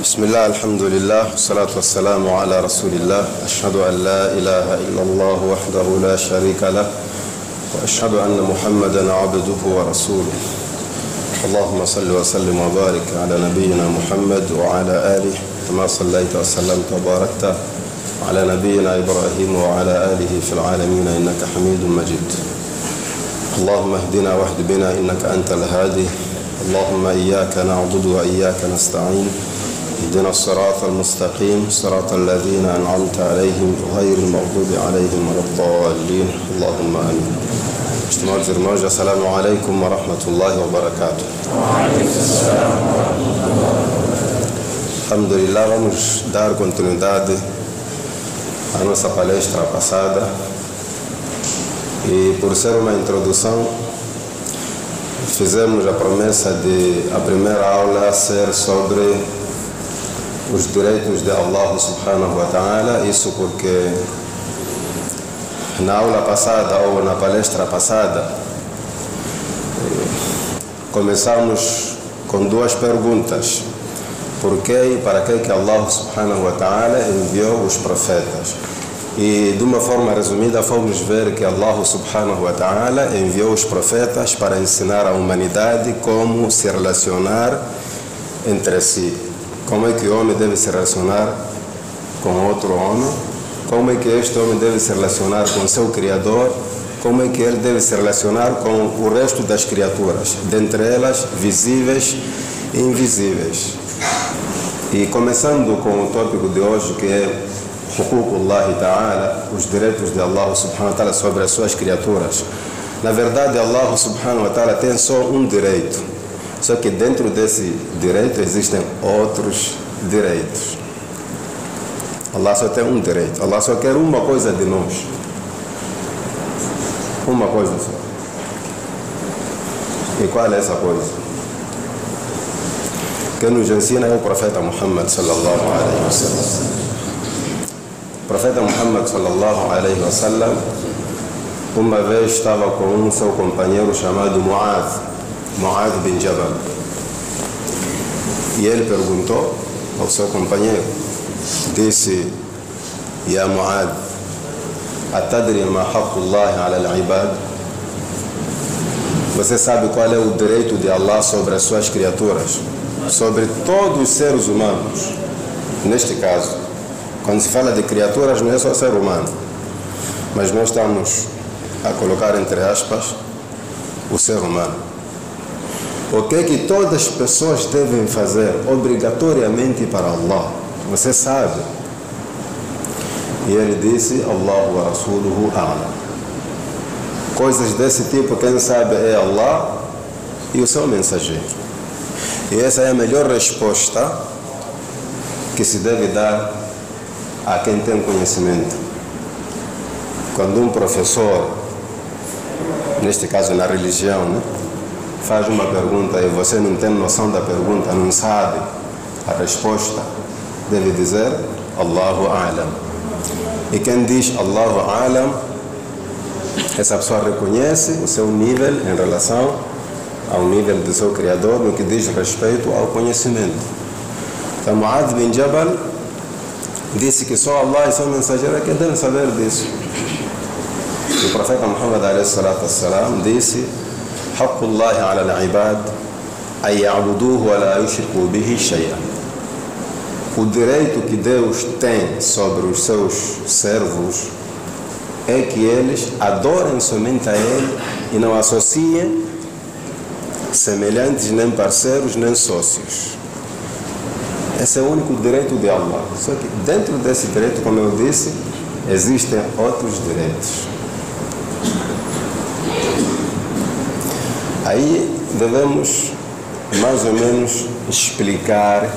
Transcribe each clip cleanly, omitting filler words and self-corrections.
بسم الله الحمد لله والصلاة والسلام على رسول الله أشهد أن لا إله إلا الله وحده لا شريك له وأشهد أن محمدا عبده ورسوله اللهم صل وسلم وبارك على نبينا محمد وعلى آله كما صليت وسلمت وباركت على نبينا إبراهيم وعلى آله في العالمين إنك حميد مجيد اللهم اهدنا واهد بنا إنك أنت الهادي اللهم إياك نعبد وإياك نستعين اهدنا الصراط المستقيم صراط الذين أنعمت عليهم غير المغضوب عليهم ولا الضالين اللهم آمين. Estimados irmãos, assalamu alaikum wa rahmatullahi wa barakatuh. Alhamdulillah, vamos dar continuidade à nossa palestra passada e por ser uma introdução fizemos a promessa de a primeira aula ser sobre os direitos de Allah subhanahu wa ta'ala, isso porque na aula passada ou na palestra passada começamos com duas perguntas: por que e para que Allah subhanahu wa ta'ala enviou os profetas? E de uma forma resumida fomos ver que Allah subhanahu wa ta'ala enviou os profetas para ensinar à humanidade como se relacionar entre si, como é que o homem deve se relacionar com outro homem, como é que este homem deve se relacionar com seu Criador, como é que ele deve se relacionar com o resto das criaturas, dentre elas visíveis e invisíveis. E começando com o tópico de hoje, que é Huququllah Ta'ala, os direitos de Allah subhanahu wa ta'ala sobre as suas criaturas. Na verdade, Allah subhanahu wa ta'ala tem só um direito, só que dentro desse direito existem outros direitos. Allah só tem um direito, Allah só quer uma coisa de nós, uma coisa só. E qual é essa coisa? Quem nos ensina é o profeta Muhammad sallallahu alaihi wasallam. O profeta Muhammad sallallahu alaihi wasallam uma vez estava com um seu companheiro chamado Mu'adh bin Jabal, e ele perguntou ao seu companheiro, disse: Ya Mu'adh, atadri ma haqqullahi ala al-ibad? Você sabe qual é o direito de Allah sobre as suas criaturas, sobre todos os seres humanos? Neste caso, quando se fala de criaturas, não é só ser humano, mas nós estamos a colocar entre aspas o ser humano. O que é que todas as pessoas devem fazer obrigatoriamente para Allah? Você sabe? E ele disse: Allahu wa rasuluhu a'lam. Coisas desse tipo, quem sabe é Allah e o seu mensageiro. E essa é a melhor resposta que se deve dar a quem tem conhecimento. Quando um professor, neste caso na religião, né, faz uma pergunta e você não tem noção da pergunta, não sabe a resposta, deve dizer Allahu a'lam. E quem diz Allahu a'lam, essa pessoa reconhece o seu nível em relação ao nível do seu Criador no que diz respeito ao conhecimento. Então Mu'adh bin Jabal disse que só Allah e seu mensageiro é que devem saber disso. E o profeta Muhammad alayhi salatu wassalam disse: Haqqullahi ala al-ibad an ya'buduhu wa la yushriku bihi shay'an. O direito que Deus tem sobre os seus servos é que eles adorem somente a Ele e não associem semelhantes, nem parceiros, nem sócios. Esse é o único direito de Allah. Só que dentro desse direito, como eu disse, existem outros direitos. Aí devemos mais ou menos explicar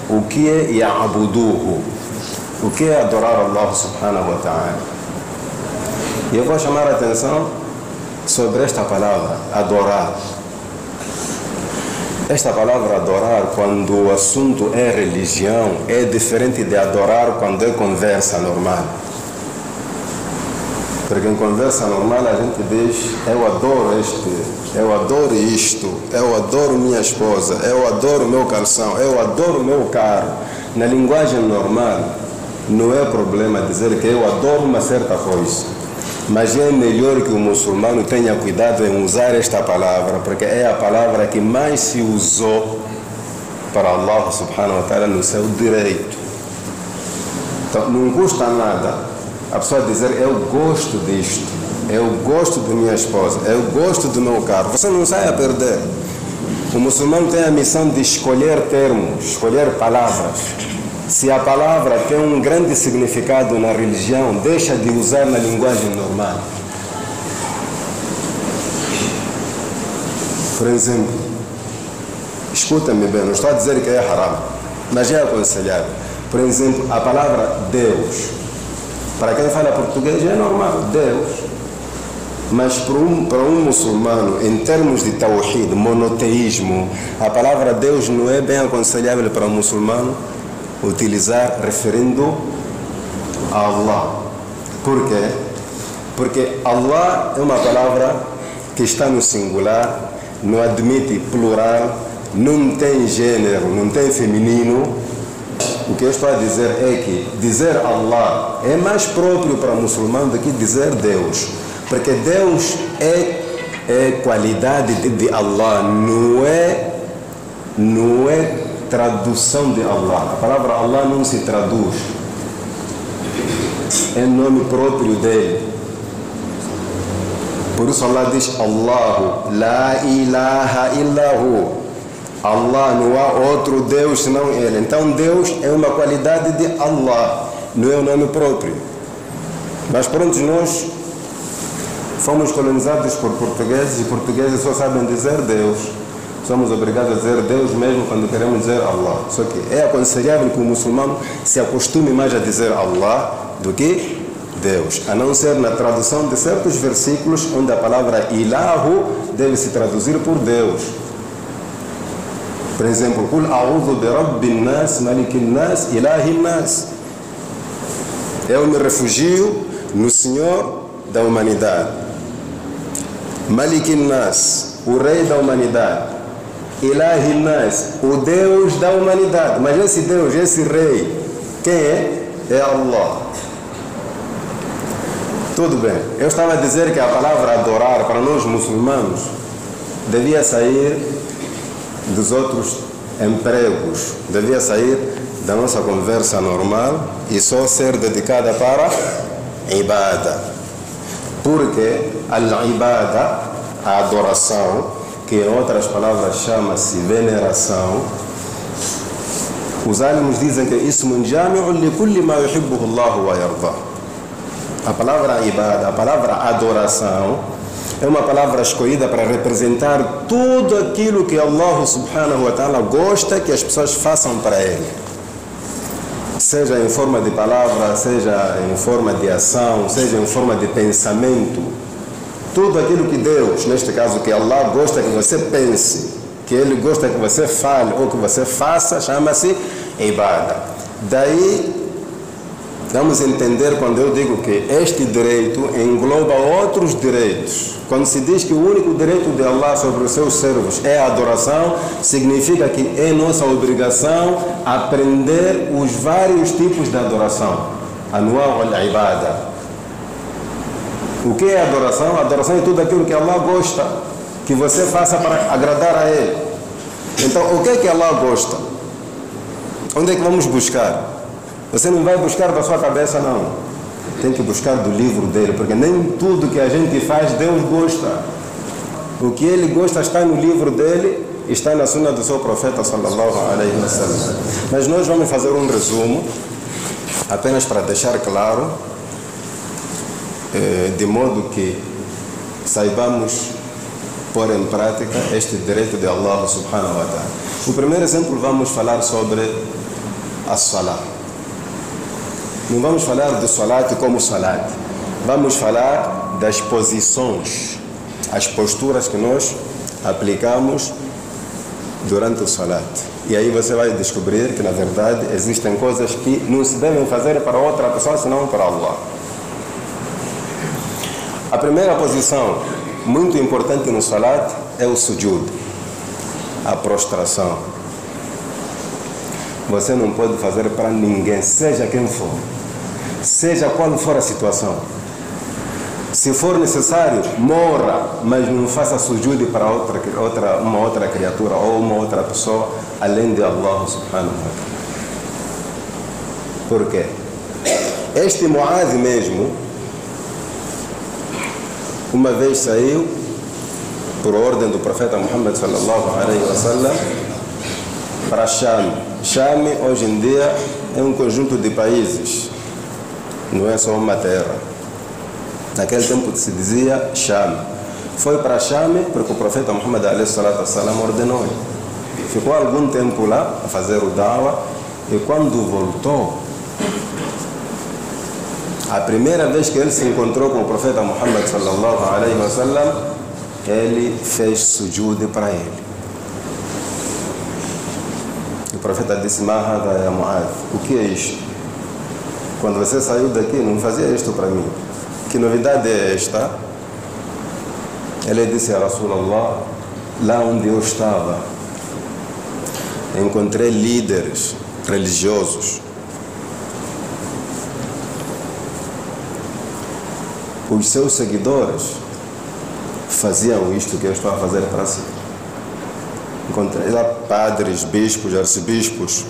o que é ya'buduhu, o que é adorar Allah subhanahu wa ta'ala. E eu vou chamar a atenção sobre esta palavra, adorar. Esta palavra adorar, quando o assunto é religião, é diferente de adorar quando é conversa normal. Porque em conversa normal a gente diz: eu adoro eu adoro isto, eu adoro minha esposa, eu adoro meu calção, eu adoro meu carro. Na linguagem normal, não é problema dizer que eu adoro uma certa coisa, mas é melhor que o muçulmano tenha cuidado em usar esta palavra, porque é a palavra que mais se usou para Allah subhanahu wa ta'ala no seu direito. Então, não custa nada a pessoa dizer: eu gosto disto, eu gosto de minha esposa, eu gosto do meu carro. Você não sai a perder. O muçulmano tem a missão de escolher termos, escolher palavras. Se a palavra tem um grande significado na religião, deixa de usar na linguagem normal. Por exemplo, escuta-me bem, não estou a dizer que é haram, mas é aconselhável. Por exemplo, a palavra Deus, para quem fala português é normal, Deus. Mas para um muçulmano, em termos de tawhid, monoteísmo, a palavra Deus não é bem aconselhável para um muçulmano utilizar referindo a Allah. Por quê? Porque Allah é uma palavra que está no singular, não admite plural, não tem gênero, não tem feminino. O que eu estou a dizer é que dizer Allah é mais próprio para o muçulmano do que dizer Deus, porque Deus é qualidade de Allah, não é tradução de Allah. A palavra Allah não se traduz, é nome próprio dele. Por isso Allah diz: Allahu la ilaha illahu. Allah, não há outro Deus senão ele. Então Deus é uma qualidade de Allah, não é um nome próprio. Mas pronto, nós fomos colonizados por portugueses, e portugueses só sabem dizer Deus. Somos obrigados a dizer Deus mesmo quando queremos dizer Allah. Só que é aconselhável que o muçulmano se acostume mais a dizer Allah do que Deus, a não ser na tradução de certos versículos onde a palavra ilahu deve se traduzir por Deus. Por exemplo, Qul a'udhu bi rabbin nas, malikin nas, ilahin nas. Eu me refugio no Senhor da humanidade, Malikin nas, o rei da humanidade, Ilahin nas, o Deus da humanidade. Mas esse Deus, esse rei, quem é? É Allah. Tudo bem. Eu estava a dizer que a palavra adorar para nós muçulmanos devia sair dos outros empregos, devia sair da nossa conversa normal e só ser dedicada para ibada. Porque al-ibada, a adoração, que em outras palavras chama-se veneração, os alimos dizem que ismun jami'un li kulli ma yuhibbuhu Allah wa yarda. A palavra ibada, a palavra adoração, é uma palavra escolhida para representar tudo aquilo que Allah subhanahu wa ta'ala gosta que as pessoas façam para Ele. Seja em forma de palavra, seja em forma de ação, seja em forma de pensamento. Tudo aquilo que Deus, neste caso que Allah gosta que você pense, que Ele gosta que você fale ou que você faça, chama-se ibada. Daí vamos entender quando eu digo que este direito engloba outros direitos. Quando se diz que o único direito de Allah sobre os seus servos é a adoração, significa que é nossa obrigação aprender os vários tipos de adoração. Anwa' al-ibada. O que é adoração? Adoração é tudo aquilo que Allah gosta que você faça para agradar a Ele. Então, o que é que Allah gosta? Onde é que vamos buscar? Você não vai buscar da sua cabeça, não. Tem que buscar do livro dele, porque nem tudo que a gente faz Deus gosta. O que Ele gosta está no livro dele, está na sunna do seu profeta sallallahu alaihi wasallam. Mas nós vamos fazer um resumo, apenas para deixar claro, de modo que saibamos pôr em prática este direito de Allah subhanahu wa ta'ala. O primeiro exemplo, vamos falar sobre a salat. Não vamos falar do salat como salat. Vamos falar das posições, as posturas que nós aplicamos durante o salat. E aí você vai descobrir que, na verdade, existem coisas que não se devem fazer para outra pessoa, senão para Allah. A primeira posição, muito importante no salat, é o sujud, a prostração. você não pode fazer para ninguém, seja quem for, seja qual for a situação. Se for necessário, morra, mas não faça sujud para uma outra criatura ou uma outra pessoa, além de Allah subhanahu wa ta'ala. Por quê? Este Muaz mesmo, uma vez saiu, por ordem do profeta Muhammad sallallahu alaihi wasallam, para Sham. Sham, hoje em dia, é um conjunto de países, não é só uma terra. Naquele tempo se dizia Sham. Foi para Sham porque o profeta Muhammad alaihi salatu wassalam ordenou. Ficou algum tempo lá a fazer o da'wah, e quando voltou, a primeira vez que ele se encontrou com o profeta Muhammad sallallahu alaihi wasallam, ele fez sujud para ele. O profeta disse: "Ma hada ya Muaz, o que é isto? Quando você saiu daqui, não fazia isto para mim. Que novidade é esta?" Ele disse: "Ya Rasulullah, lá onde eu estava, encontrei líderes religiosos. Os seus seguidores faziam isto que eu estou a fazer para si. Encontrei lá padres, bispos, arcebispos.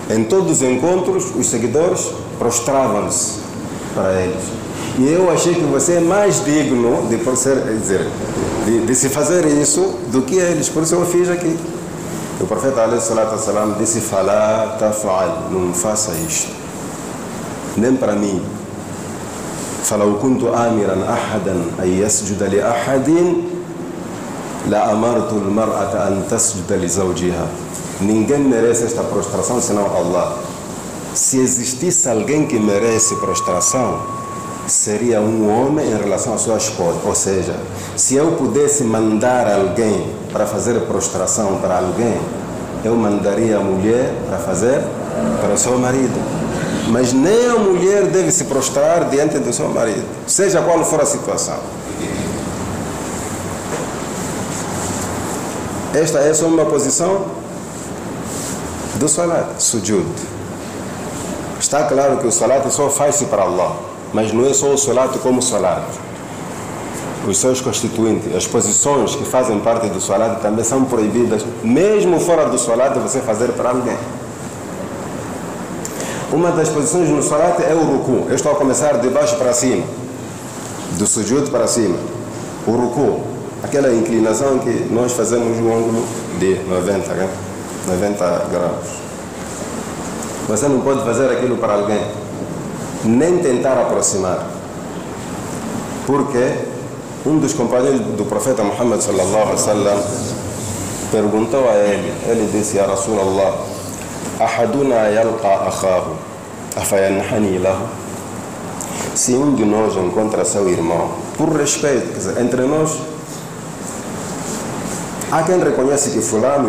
Em todos os encontros, os seguidores prostravam-se para eles. E eu achei que você é mais digno de se fazer isso do que eles. Por isso eu fiz aqui." O profeta alaihi salatu wassalam disse: "Fala taf'al, não faça isto, nem para mim. فلو كنت آمرا أحدا أن يسجد لأحد لأمرت المرأة أن تسجد لزوجها." Ninguém merece esta prostração senão Allah. Se existisse alguém que merece prostração, seria um homem em relação à sua esposa. Ou seja, se eu pudesse mandar alguém para fazer prostração para alguém, eu mandaria a mulher para fazer para o seu marido. Mas nem a mulher deve se prostrar diante do seu marido, seja qual for a situação. Esta é só uma posição do salat, sujud. Está claro que o salat só faz-se para Allah, mas não é só o salat como salat. Os seus constituintes, as posições que fazem parte do salat também são proibidas, mesmo fora do salat, você fazer para alguém. Uma das posições no salat é o ruku. Eu estou a começar de baixo para cima, do sujud para cima. O ruku, aquela inclinação que nós fazemos no ângulo de 90 graus. Você não pode fazer aquilo para alguém, nem tentar aproximar. Porque um dos companheiros do profeta Muhammad sallallahu alaihi wasallam perguntou a ele disse: "Ya Rasulullah, ahaduna yalqa akhahu afayanhani lahu?" Se um de nós encontra seu irmão, por respeito, quer dizer, entre nós, há quem reconhece que fulano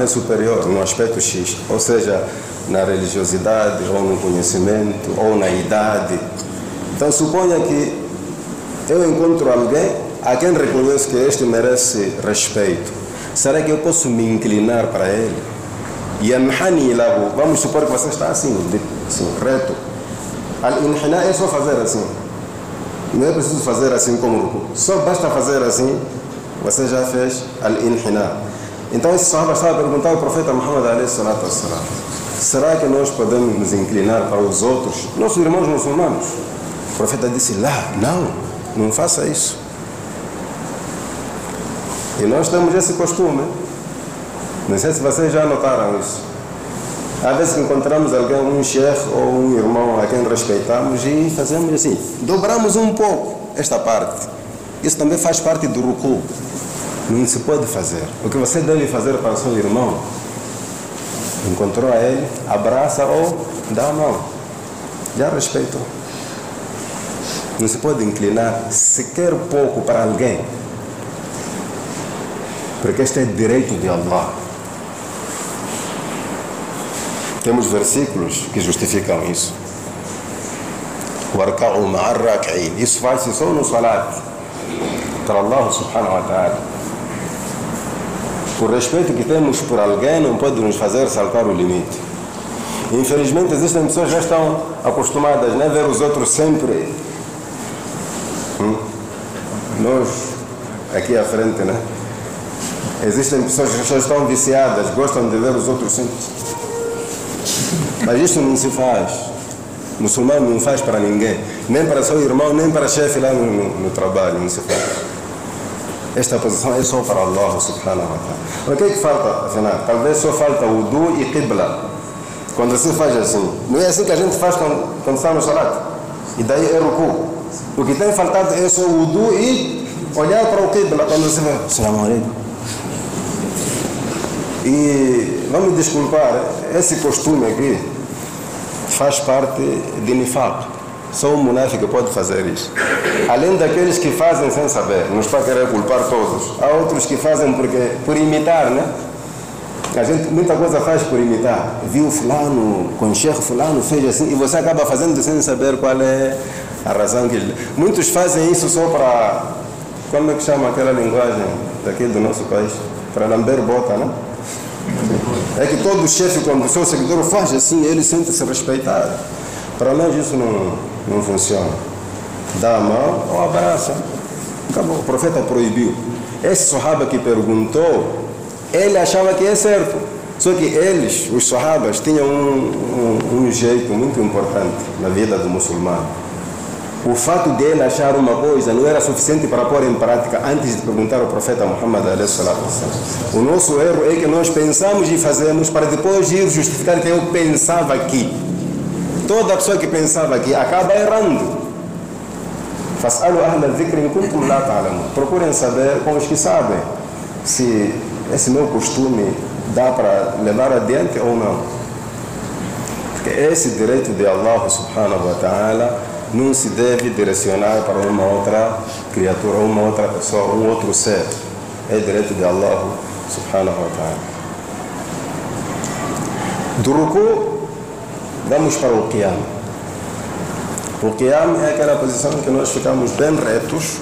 é superior no aspecto X, ou seja, na religiosidade, ou no conhecimento, ou na idade. Então suponha que eu encontro alguém a quem reconheço que este merece respeito. Será que eu posso me inclinar para ele? Yanhani lahu, vamos supor que você está assim, reto. Al-inhina é só fazer assim. Não é preciso fazer assim como o ruku. Só basta fazer assim, você já fez al-inhina. Então esse sahaba estava a perguntar ao profeta Muhammad alaihi salatu wassalam: será que nós podemos nos inclinar para os outros, nossos irmãos muçulmanos? O profeta disse: não faça isso. E nós temos esse costume. Não sei se vocês já notaram isso. Às vezes encontramos alguém, um sheikh ou um irmão a quem respeitamos, e fazemos assim, dobramos um pouco esta parte. Isso também faz parte do ruku. Não se pode fazer. O que você deve fazer para o seu irmão, encontrou a ele, abraça ou dá a mão. Já respeitou. Não se pode inclinar sequer pouco para alguém, porque este é direito de Allah. Temos versículos que justificam isso. Warka'u ma'ar rak'in. Isso faz-se só no salat para Allah subhanahu wa ta'ala. O respeito que temos por alguém não pode nos fazer saltar o limite. Infelizmente, existem pessoas que já estão acostumadas, né, a ver os outros sempre. Nós, aqui à frente, né? Existem pessoas que já estão viciadas, gostam de ver os outros sempre. Mas isso não se faz. O muçulmano não faz para ninguém. Nem para seu irmão, nem para chefe lá no trabalho. Não se faz. Esta posição é só para Allah subhanahu wa ta'ala. O que é que falta, afinal? Talvez só falta wudu e qibla. Quando se faz assim. Não é assim que a gente faz quando está no salat. E daí é ruku. O que tem faltado é só wudu e olhar para o qibla quando se vai. Assalamu alaikum. E vamos desculpar, esse costume aqui faz parte de nifaq. Só um munáfico pode fazer isso. Além daqueles que fazem sem saber, não está a querer culpar todos. Há outros que fazem por imitar, né? A gente muita coisa faz por imitar. Viu fulano, com o chefe fulano fez assim, e você acaba fazendo sem saber qual é a razão que ele... Muitos fazem isso só para... Como é que chama aquela linguagem daqui do nosso país? Para lamber bota, né? É que todo chefe, quando o seu seguidor faz assim, ele sente-se respeitado. Para nós isso não funciona. Dá a mão ou abraça. Acabou. O profeta proibiu. Esse sahaba que perguntou, ele achava que é certo. Só que eles, os sahabas, tinham um jeito muito importante na vida do muçulmano. O fato de ele achar uma coisa não era suficiente para pôr em prática antes de perguntar ao profeta Muhammad alayhi salatu wassalam. O nosso erro é que nós pensamos e fazemos para depois ir justificar que eu pensava aqui. Toda pessoa que pensava aqui acaba errando. Fas'alu ahla dhikri in kuntum la ta'lamun. Procurem saber com os que sabem se esse meu costume dá para levar adiante ou não. Porque esse direito de Allah subhanahu wa ta'ala não se deve direcionar para uma outra criatura, uma outra pessoa, um outro ser. É direito de Allah subhanahu wa ta'ala. Do ruku, vamos para o qiyam. O qiyam é aquela posição em que nós ficamos bem retos,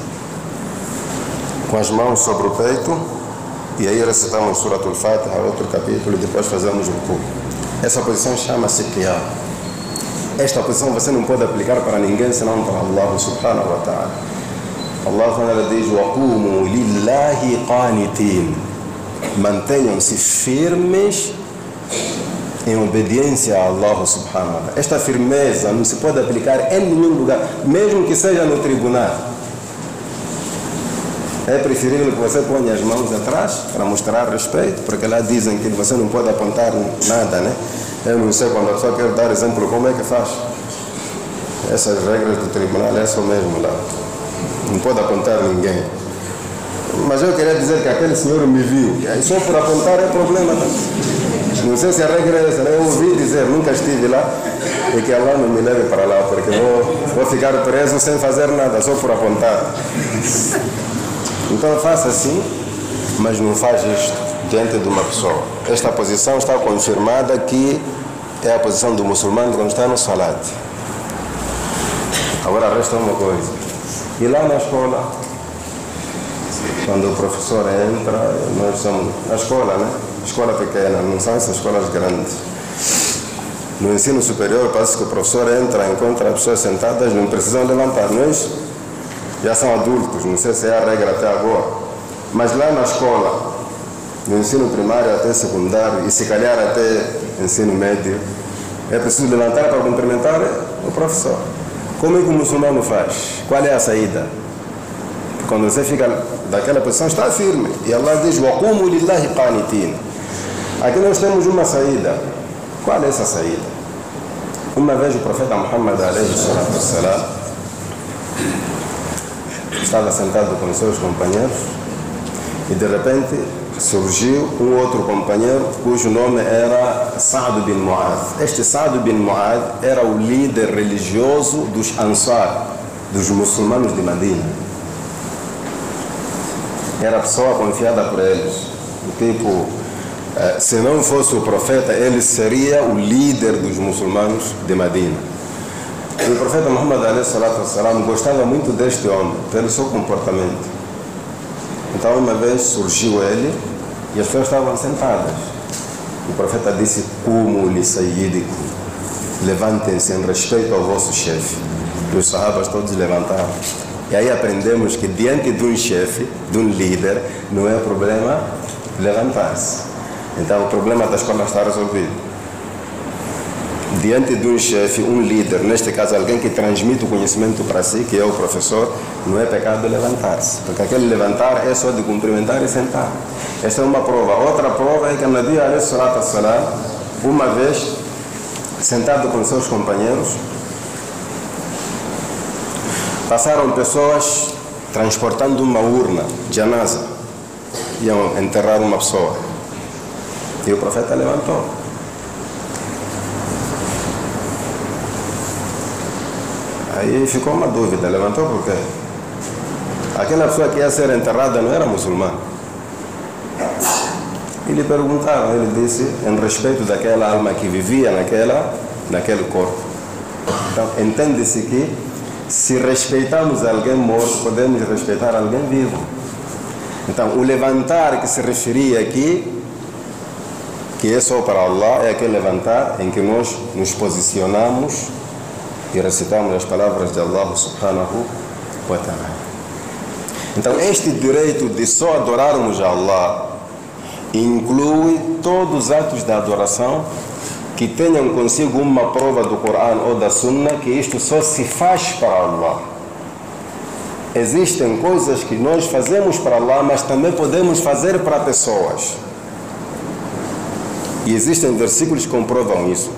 com as mãos sobre o peito, e aí recitamos Suratul Fatiha, outro capítulo, e depois fazemos ruku. Essa posição chama-se qiyam. Esta posição você não pode aplicar para ninguém senão para Allah subhanahu wa ta'ala. Allah diz: وَقُومُوا لِلَّهِ قَانِتِينَ. Mantenham-se firmes em obediência a Allah subhanahu wa ta'ala. Esta firmeza não se pode aplicar em nenhum lugar, mesmo que seja no tribunal. É preferível que você ponha as mãos atrás para mostrar respeito, porque lá dizem que você não pode apontar nada, né? Eu não sei, quando a pessoa quer dar exemplo, como é que faz? Essas regras do tribunal é só mesmo lá. Não pode apontar ninguém. Mas eu queria dizer que aquele senhor me viu. E só por apontar é problema também. Não sei se a regra é essa, né? Eu ouvi dizer, nunca estive lá, e que Allah não me leve para lá, porque vou ficar preso sem fazer nada, só por apontar. Então faça assim, mas não faz isto diante de uma pessoa. Esta posição está confirmada que é a posição do muçulmano quando está no salat. Agora resta uma coisa. E lá na escola, quando o professor entra, nós somos na escola, né? Escola pequena, não são essas escolas grandes. No ensino superior, parece que o professor entra, encontra as pessoas sentadas, não precisam levantar. Nós já são adultos, não sei se é a regra até agora. Mas lá na escola, no ensino primário até secundário e se calhar até ensino médio, é preciso levantar para cumprimentar o professor. Como é que o muçulmano faz? Qual é a saída? Quando você fica daquela posição, está firme. E Allah diz: وَقُومُوا لِلَّهِ قَانِتِينَ. Aqui nós temos uma saída. Qual é essa saída? Uma vez o profeta Muhammad alayhi salatu wassalam estava sentado com seus companheiros e de repente surgiu um outro companheiro cujo nome era Sa'd bin Mu'adh. Este Sa'd bin Mu'adh era o líder religioso dos Ansar, dos muçulmanos de Medina. Era a pessoa confiada por eles. Tipo, se não fosse o profeta, ele seria o líder dos muçulmanos de Medina. E o profeta Muhammad alayhi salatu wassalam gostava muito deste homem, pelo seu comportamento. Então uma vez surgiu ele E as pessoas estavam sentadas. O profeta disse: "Qumu li sayyidikum", levantem-se em respeito ao vosso chefe. E os sahabas todos levantaram. E aí aprendemos que diante de um chefe, de um líder, não é problema levantar-se. Então o problema da escola está resolvido. Diante de um chefe, um líder, neste caso alguém que transmite o conhecimento para si, que é o professor, não é pecado levantar-se, porque aquele levantar é só de cumprimentar e sentar. Esta é uma prova. Outra prova é que Nabi alayhi salatu wassalam, uma vez sentado com seus companheiros, passaram pessoas transportando uma urna, janaza, iam enterrar uma pessoa, e o profeta levantou. Aí ficou uma dúvida, levantou por quê? Aquela pessoa que ia ser enterrada não era muçulmana. E lhe perguntaram, ele disse, em respeito daquela alma que vivia naquele corpo. Então, entende-se que se respeitamos alguém morto, podemos respeitar alguém vivo. Então, o levantar que se referia aqui, que é só para Allah, é aquele levantar em que nós nos posicionamos e recitamos as palavras de Allah subhanahu wa ta'ala. Então este direito de só adorarmos a Allah inclui todos os atos de adoração que tenham consigo uma prova do Corão ou da Sunna que isto só se faz para Allah. Existem coisas que nós fazemos para Allah, mas também podemos fazer para pessoas. E existem versículos que comprovam isso.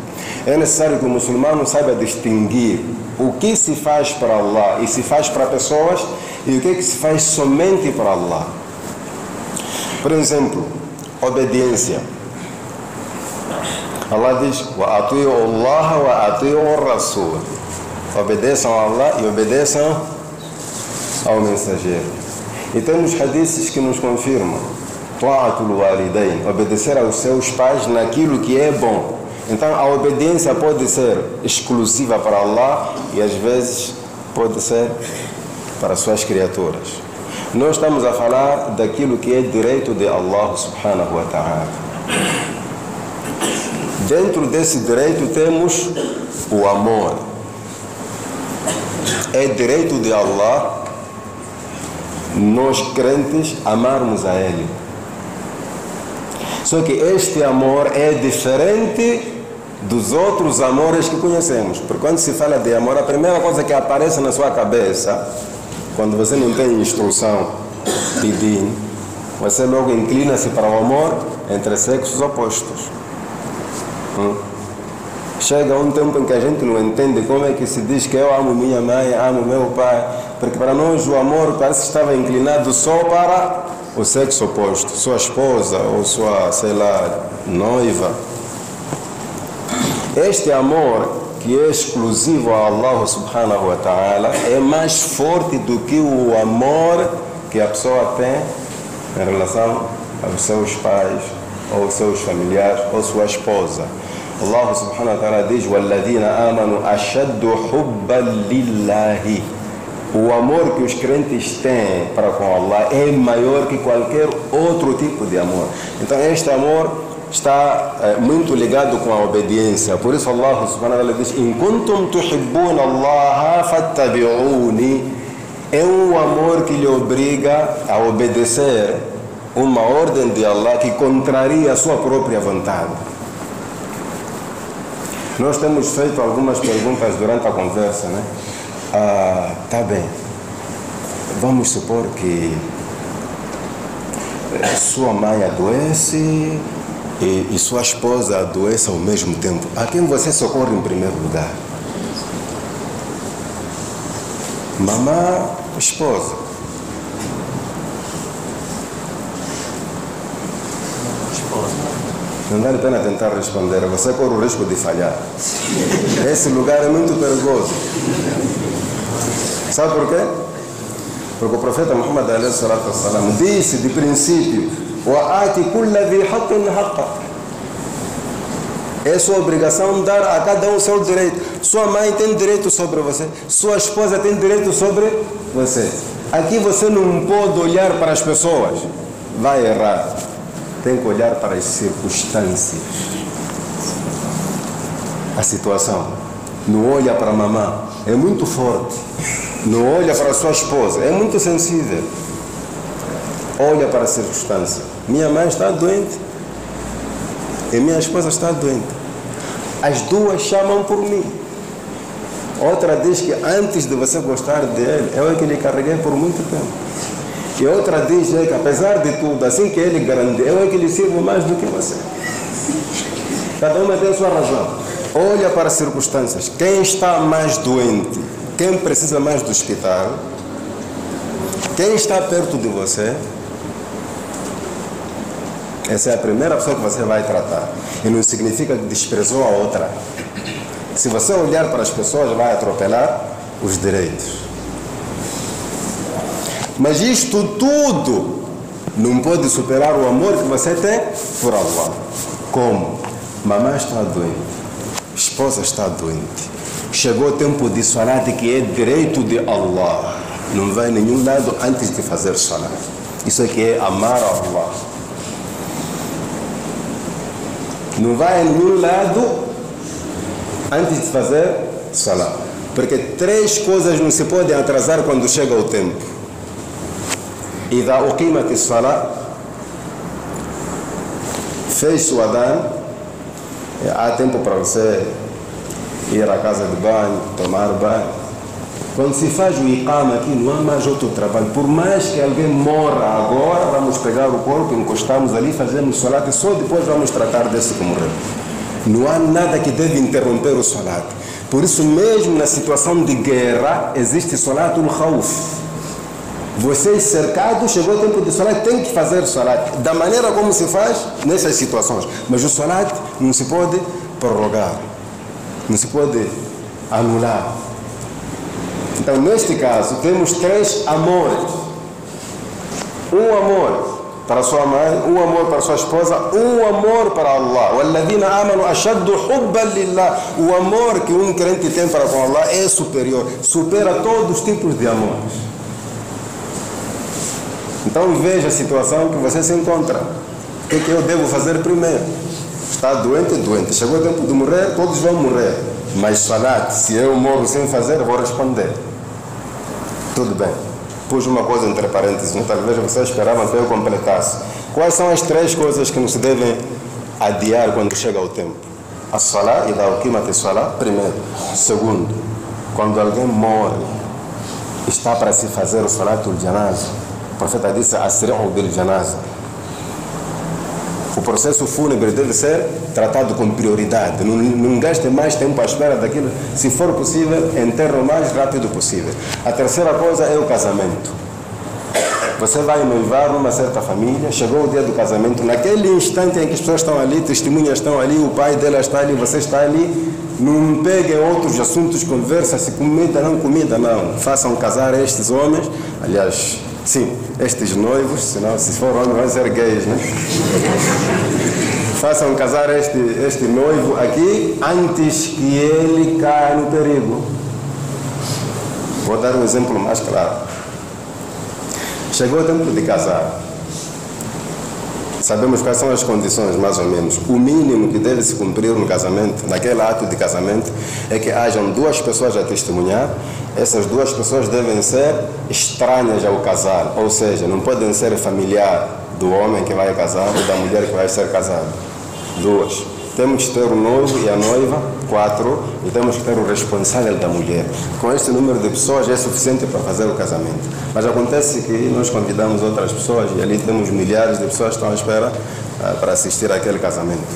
É necessário que o muçulmano saiba distinguir o que se faz para Allah e se faz para pessoas e o que se faz somente para Allah. Por exemplo, obediência. Allah diz: "Wa ati'u Allah wa ati'u Rasul". Obedeçam a Allah e obedeçam ao mensageiro. E temos hadiths que nos confirmam: "Ta'atul walidain", obedecer aos seus pais naquilo que é bom. Então a obediência pode ser exclusiva para Allah e às vezes pode ser para suas criaturas. Nós estamos a falar daquilo que é direito de Allah subhanahu wa ta'ala. Dentro desse direito temos o amor. É direito de Allah nós crentes amarmos a Ele. Só que este amor é diferente dos outros amores que conhecemos. Porque quando se fala de amor, a primeira coisa que aparece na sua cabeça, quando você não tem instrução de din, você logo inclina-se para o amor entre sexos opostos. Chega um tempo em que a gente não entende como é que se diz que eu amo minha mãe, amo meu pai, porque para nós o amor parece que estava inclinado só para o sexo oposto, sua esposa ou sua, sei lá, noiva. Este amor que é exclusivo a Allah subhanahu wa ta'ala é mais forte do que o amor que a pessoa tem em relação aos seus pais, ou seus familiares, ou sua esposa. Allah subhanahu wa ta'ala diz: "Walladhina amanu ashaddu hubban lillahi". O amor que os crentes têm para com Allah é maior que qualquer outro tipo de amor. Então este amor está muito ligado com a obediência. Por isso Allah subhanahu wa ta'ala diz: "In kuntum tuhibbuna Allah fattabi'uni". É um amor que lhe obriga a obedecer uma ordem de Allah que contraria a sua própria vontade. Nós temos feito algumas perguntas durante a conversa, né? Tá bem, vamos supor que sua mãe adoece e sua esposa adoece ao mesmo tempo. A quem você socorre em primeiro lugar? Mamã, esposa. Não vale a pena tentar responder, você corre o risco de falhar. Esse lugar é muito perigoso. Sabe por quê? Porque o profeta Muhammad alayhi salatu wassalam disse de princípio: "Wa'ati kulla dhi haqqin haqqa". É sua obrigação dar a cada um o seu direito. Sua mãe tem direito sobre você, sua esposa tem direito sobre você. Aqui você não pode olhar para as pessoas, vai errar. tem que olhar para as circunstâncias, a situação. Não olha para a mamã, é muito forte. Não olha para a sua esposa, é muito sensível. Olha para a circunstância. Minha mãe está doente e minha esposa está doente. As duas chamam por mim. Outra diz que antes de você gostar dele, eu é que lhe carreguei por muito tempo. E outra diz que apesar de tudo, assim que ele grande, eu é que lhe sirvo mais do que você. Cada uma tem a sua razão. Olha para as circunstâncias. Quem está mais doente? Quem precisa mais do hospital? Quem está perto de você? Essa é a primeira pessoa que você vai tratar. E não significa que desprezou a outra. Se você olhar para as pessoas, vai atropelar os direitos. Mas isto tudo não pode superar o amor que você tem por Allah. Como? Mamãe está doente. Esposa está doente. Chegou o tempo de salat, que é direito de Allah. Não vai em nenhum lado antes de fazer salat. Isso aqui é amar a Allah. Não vai em nenhum lado antes de fazer salat. Porque 3 coisas não se podem atrasar quando chega o tempo. Idha uqimat as-salat, fez o adhan, há tempo para você ir à casa de banho, tomar banho. Quando se faz o iqama aqui, não há mais outro trabalho. Por mais que alguém morra agora, vamos pegar o corpo, encostamos ali, fazemos salat e só depois vamos tratar desse que morreu. Não há nada que deve interromper o salat. Por isso mesmo na situação de guerra existe salatul khawf. Vocês cercados, chegou o tempo de salat, tem que fazer salat. Da maneira como se faz nessas situações. Mas o salat não se pode prorrogar. Não se pode anular. Então, neste caso, temos 3 amores. Um amor para sua mãe, um amor para sua esposa, um amor para Allah. وَالَّذِينَ آمَنُوا أَشَدُّ حُبًّا لِلَّهِ. O amor que um crente tem para com Allah é superior. Supera todos os tipos de amores. Então, veja a situação que você se encontra. O que eu devo fazer primeiro? Está doente, doente. Chegou o tempo de morrer, todos vão morrer. Mas salat, se eu morro sem fazer, vou responder. Tudo bem. Pus uma coisa entre parênteses, né? Talvez você esperava que eu completasse. Quais são as 3 coisas que não se devem adiar quando chega o tempo? A salat, idha uqimat as-salat, primeiro. Segundo, quando alguém morre, está para se fazer o salatul janaza. O profeta disse, asri'u bil janaza. O processo fúnebre deve ser tratado com prioridade. Não gaste mais tempo à espera daquilo. Se for possível, enterre o mais rápido possível. A terceira coisa é o casamento. Você vai noivar numa certa família, chegou o dia do casamento, naquele instante em que as pessoas estão ali, testemunhas estão ali, o pai dela está ali, você está ali, não peguem outros assuntos, conversa, se comida não. Façam casar estes homens, aliás, sim, estes noivos, senão se for homem vai ser gays, né? Façam casar este noivo aqui antes que ele caia no perigo. Vou dar um exemplo mais claro. Chegou o tempo de casar. Sabemos quais são as condições, mais ou menos. O mínimo que deve se cumprir no casamento, naquele ato de casamento, é que hajam 2 pessoas a testemunhar. Essas 2 pessoas devem ser estranhas ao casar, ou seja, não podem ser familiar do homem que vai casar ou da mulher que vai ser casada. 2. Temos que ter o noivo e a noiva, 4, e temos que ter o responsável da mulher. Com este número de pessoas é suficiente para fazer o casamento. Mas acontece que nós convidamos outras pessoas e ali temos milhares de pessoas que estão à espera para assistir àquele casamento.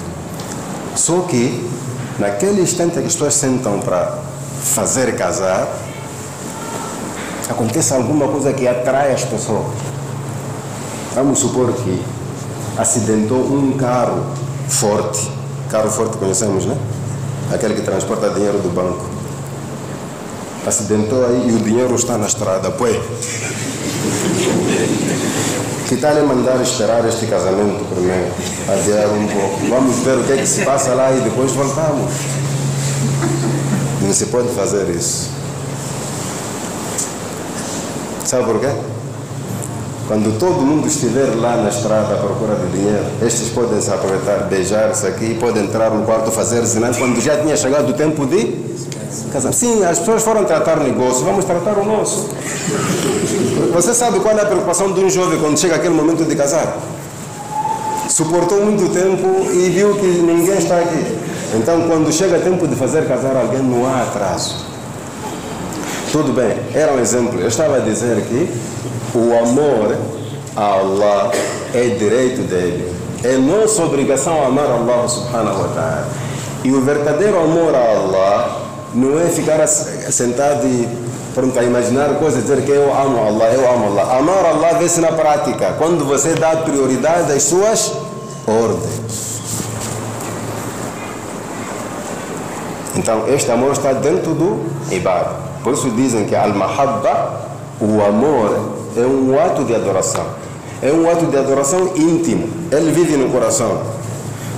Só que, naquele instante que as pessoas sentam para fazer casar, acontece alguma coisa que atrai as pessoas. Vamos supor que acidentou um carro forte. Carro forte conhecemos, né? Aquele que transporta dinheiro do banco. Acidentou aí e o dinheiro está na estrada. Pois, que tal é mandar esperar este casamento primeiro? Adiar um pouco. Vamos ver o que é que se passa lá e depois voltamos. Não se pode fazer isso. Sabe por quê? Quando todo mundo estiver lá na estrada à procura de dinheiro, estes podem se aproveitar, beijar-se aqui, podem entrar no quarto, fazer zina, quando já tinha chegado o tempo de casar. Sim, as pessoas foram tratar negócio, vamos tratar o nosso. Você sabe qual é a preocupação de um jovem quando chega aquele momento de casar? Suportou muito tempo e viu que ninguém está aqui. Então, quando chega tempo de fazer casar alguém, não há atraso. Tudo bem, era um exemplo. Eu estava a dizer que o amor a Allah é direito dele. É nossa obrigação amar Allah subhanahu wa ta'ala. E o verdadeiro amor a Allah não é ficar sentado e pronto, a imaginar coisas, dizer que eu amo Allah, eu amo Allah. Amar Allah vê-se na prática, quando você dá prioridade às suas ordens. Então, este amor está dentro do ibad. Por isso dizem que al-mahabba, o amor, é um ato de adoração. É um ato de adoração íntimo. Ele vive no coração.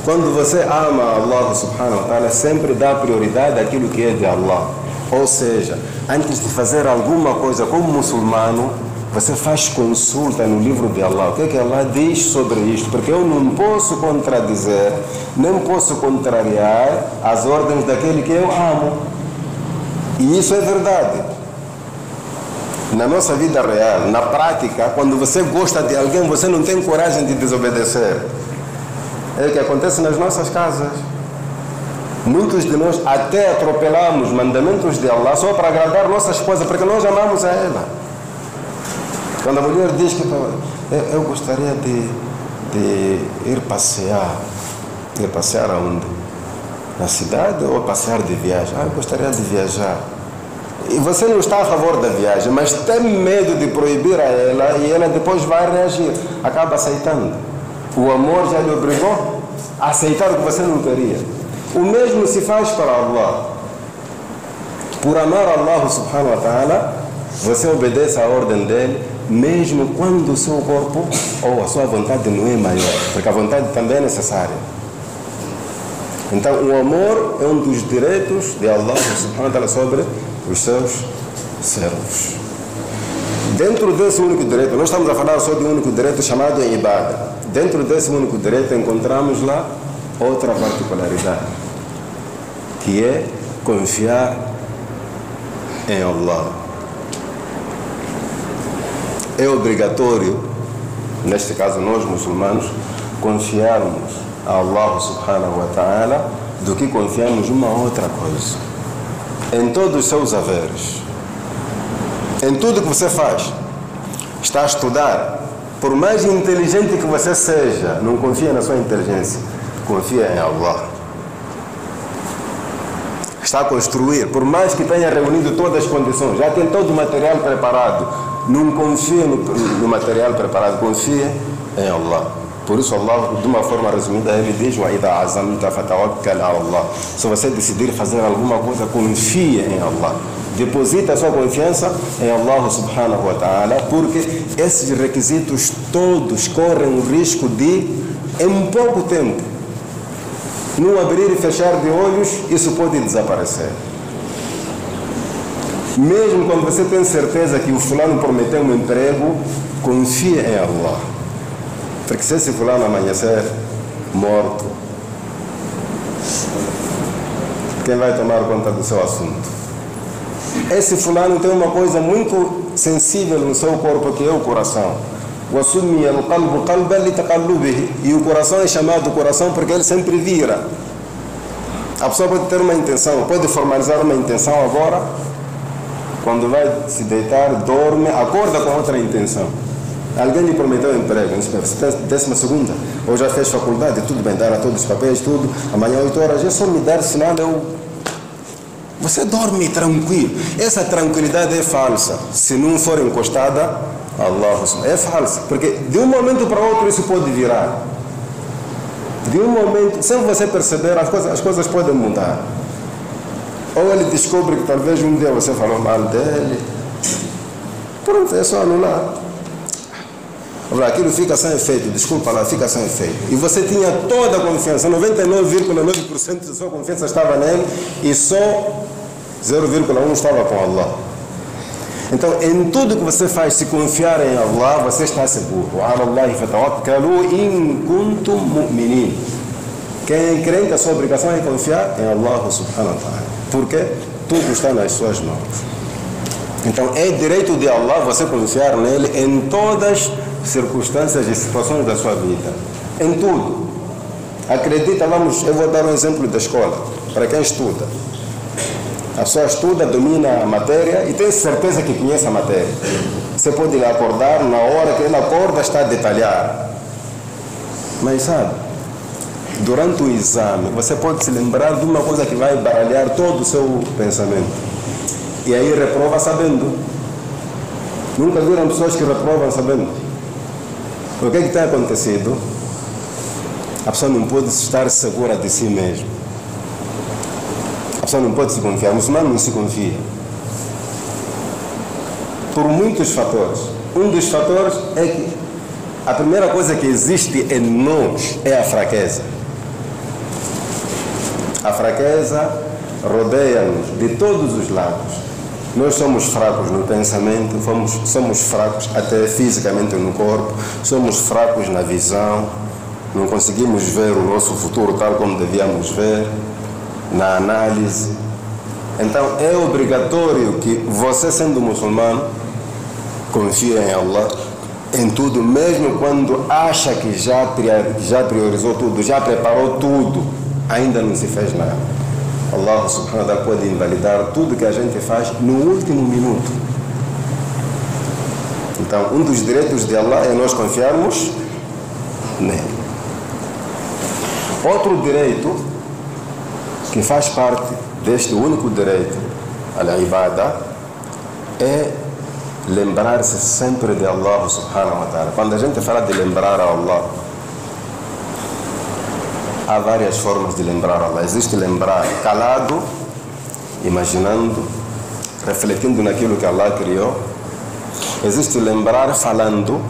Quando você ama Allah subhanahu wa ta'ala, sempre dá prioridade àquilo que é de Allah. Ou seja, antes de fazer alguma coisa como muçulmano, você faz consulta no livro de Allah. O que é que Allah diz sobre isto? Porque eu não posso contradizer, nem posso contrariar as ordens daquele que eu amo. E isso é verdade. Na nossa vida real, na prática, quando você gosta de alguém, você não tem coragem de desobedecer. É o que acontece nas nossas casas. Muitos de nós até atropelamos mandamentos de Allah só para agradar nossa esposa, porque nós amamos a ela. Quando a mulher diz que eu gostaria de ir passear. Ir passear aonde? Na cidade ou passear de viagem? Eu gostaria de viajar. E você não está a favor da viagem, mas tem medo de proibir a ela e ela depois vai reagir. Acaba aceitando. O amor já lhe obrigou a aceitar o que você não queria. O mesmo se faz para Allah. Por amar Allah subhanahu wa ta'ala, você obedece à ordem dele, mesmo quando o seu corpo ou a sua vontade não é maior, porque a vontade também é necessária. Então, o amor é um dos direitos de Allah subhanahu wa ta'ala sobre os seus servos. Dentro desse único direito, nós estamos a falar só de um único direito chamado ibadah. Dentro desse único direito encontramos lá outra particularidade, que é confiar em Allah. É obrigatório, neste caso nós muçulmanos, confiarmos a Allah subhanahu wa ta'ala do que confiamos uma outra coisa. Em todos os seus haveres, em tudo que você faz, está a estudar, por mais inteligente que você seja, não confia na sua inteligência, confia em Allah. Está a construir, por mais que tenha reunido todas as condições, já tem todo o material preparado, não confia no material preparado, confia em Allah. Por isso Allah, de uma forma resumida, ele diz: وَإِذَا عَزَمْتَ فَتَوَكَّلْ عَلَى اللَّهِ. Se você decidir fazer alguma coisa, confie em Allah. Deposita a sua confiança em Allah subhanahu wa ta'ala, porque esses requisitos todos correm o risco de, em pouco tempo, num abrir e fechar de olhos, isso pode desaparecer. Mesmo quando você tem certeza que o fulano prometeu um emprego, confie em Allah. Porque se esse fulano amanhecer morto, quem vai tomar conta do seu assunto? Esse fulano tem uma coisa muito sensível no seu corpo, que é o coração. E o coração é chamado coração porque ele sempre vira. A pessoa pode ter uma intenção, pode formalizar uma intenção agora, quando vai se deitar, dorme, acorda com outra intenção. Alguém lhe prometeu um emprego, você tem 12ª, ou já fez faculdade, tudo bem, dará todos os papéis, tudo, amanhã 8 horas, é só me dar sinal, você dorme tranquilo. Essa tranquilidade é falsa, se não for encostada a Allah, é falsa, porque de um momento para outro isso pode virar. De um momento, sem você perceber, as coisas podem mudar. Ou ele descobre que talvez um dia você falou mal dele, pronto, é só anular. Aquilo fica sem efeito, desculpa lá, fica sem efeito. E você tinha toda a confiança, 99,9% da sua confiança estava nele e só 0,1% estava com Allah. Então, em tudo que você faz, se confiar em Allah, você está seguro. وَعَلَى اللَّهِ فَتَوَكَّلُوا إِن كُنتُم مُؤْمِنِينَ. Quem é crente, a sua obrigação é confiar em Allah subhanahu wa ta'ala. Porque tudo está nas suas mãos. Então, é direito de Allah você confiar nele em todas as circunstâncias e situações da sua vida. Em tudo. Acredita, eu vou dar um exemplo da escola. Para quem estuda. A pessoa estuda, domina a matéria e tem certeza que conhece a matéria. Você pode acordar, na hora que ele acorda, está a detalhar. Mas sabe, durante o exame, você pode se lembrar de uma coisa que vai baralhar todo o seu pensamento. E aí reprova sabendo. Nunca viram pessoas que reprovam sabendo? O que tem acontecido? A pessoa não pode estar segura de si mesma. A pessoa não pode se confiar. O muçulmano não se confia. Por muitos fatores. Um dos fatores é que a primeira coisa que existe em nós é a fraqueza. A fraqueza rodeia-nos de todos os lados. Nós somos fracos no pensamento, somos fracos até fisicamente no corpo, somos fracos na visão, não conseguimos ver o nosso futuro tal como devíamos ver, na análise. Então é obrigatório que você, sendo muçulmano, confie em Allah em tudo, mesmo quando acha que já priorizou tudo, já preparou tudo, ainda não se fez nada. Allah subhanahu wa ta'ala pode invalidar tudo que a gente faz no último minuto. Então, um dos direitos de Allah é nós confiarmos nele. Outro direito que faz parte deste único direito, al-ibada, é lembrar-se sempre de Allah subhanahu wa ta'ala. Quando a gente fala de lembrar a Allah, há várias formas de lembrar a Allah. Existe lembrar calado, imaginando, refletindo naquilo que Allah criou. Existe lembrar falando.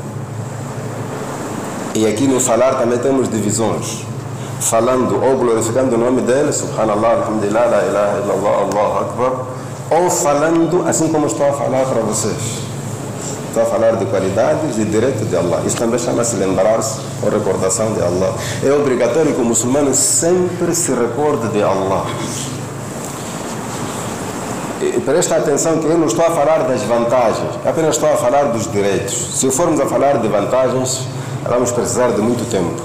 E aqui no falar também temos divisões. Falando ou glorificando o nome dele, subhanallah, alhamdulillah, la ilaha illallah, Allahu Akbar. Ou falando assim como estou a falar para vocês. Estou a falar de qualidades e direito de Allah. Isso também chama-se lembrar-se ou recordação de Allah. É obrigatório que o muçulmano sempre se recorde de Allah. E presta atenção que eu não estou a falar das vantagens, apenas estou a falar dos direitos. Se formos a falar de vantagens, vamos precisar de muito tempo.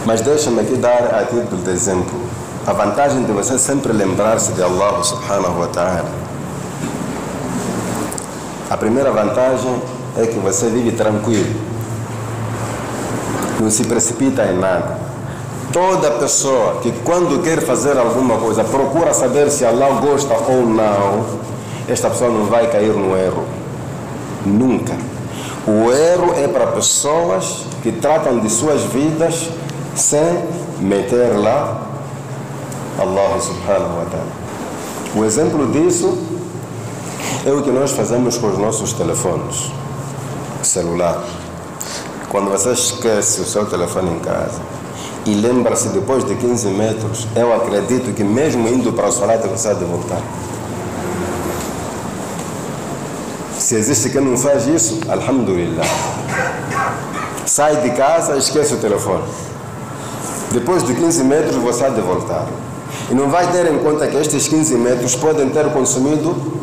Mas deixa-me aqui dar a título de exemplo a vantagem de você sempre lembrar-se de Allah subhanahu wa ta'ala. A primeira vantagem é que você vive tranquilo, não se precipita em nada. Toda pessoa que quando quer fazer alguma coisa procura saber se Allah gosta ou não, esta pessoa não vai cair no erro. Nunca. O erro é para pessoas que tratam de suas vidas sem meter lá Allah subhanahu wa ta'ala. O exemplo disso é o que nós fazemos com os nossos telefones celular. Quando você esquece o seu telefone em casa e lembra-se depois de 15 metros, eu acredito que mesmo indo para o salat você há de voltar. Se existe quem não faz isso, alhamdulillah. Sai de casa e esquece o telefone. Depois de 15 metros você há de voltar. E não vai ter em conta que estes 15 metros podem ter consumido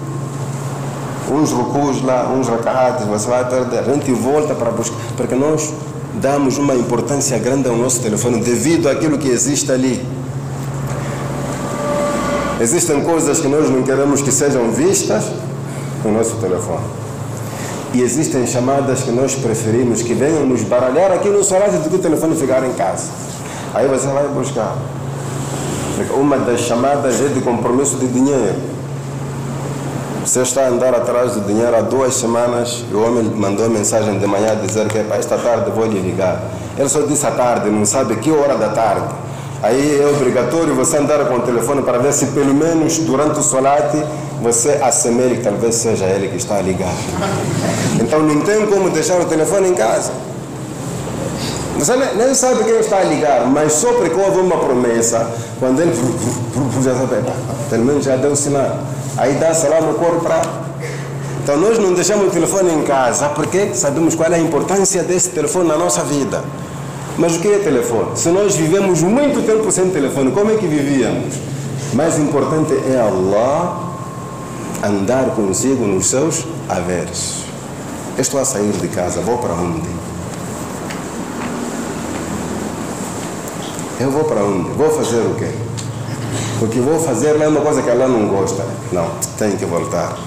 uns rukus lá, uns rakaats, você vai perder. A gente volta para buscar, porque nós damos uma importância grande ao nosso telefone devido àquilo que existe ali. Existem coisas que nós não queremos que sejam vistas no nosso telefone. E existem chamadas que nós preferimos que venham nos baralhar aqui no salat do que o telefone ficar em casa. Aí você vai buscar. Uma das chamadas é de compromisso de dinheiro. Você está a andar atrás do dinheiro há 2 semanas e o homem mandou mensagem de manhã dizer que para esta tarde vou lhe ligar. Ele só disse à tarde, não sabe que hora da tarde. Aí é obrigatório você andar com o telefone para ver se pelo menos durante o salat você assemelha que talvez seja ele que está a ligar. Então não tem como deixar o telefone em casa. Você nem sabe quem está a ligar, mas só porque houve uma promessa, quando ele já sabe, pelo menos já deu sinal. Aí dá salam no corpo para Então nós não deixamos o telefone em casa porque sabemos qual é a importância desse telefone na nossa vida. Mas o que é telefone? Se nós vivemos muito tempo sem telefone, como é que vivíamos? Mais importante é Allah andar consigo nos seus haveres. Eu estou a sair de casa, vou para onde? Eu vou para onde? Vou fazer o quê? O que vou fazer não é uma coisa que Allah não gosta. Não, tem que voltar.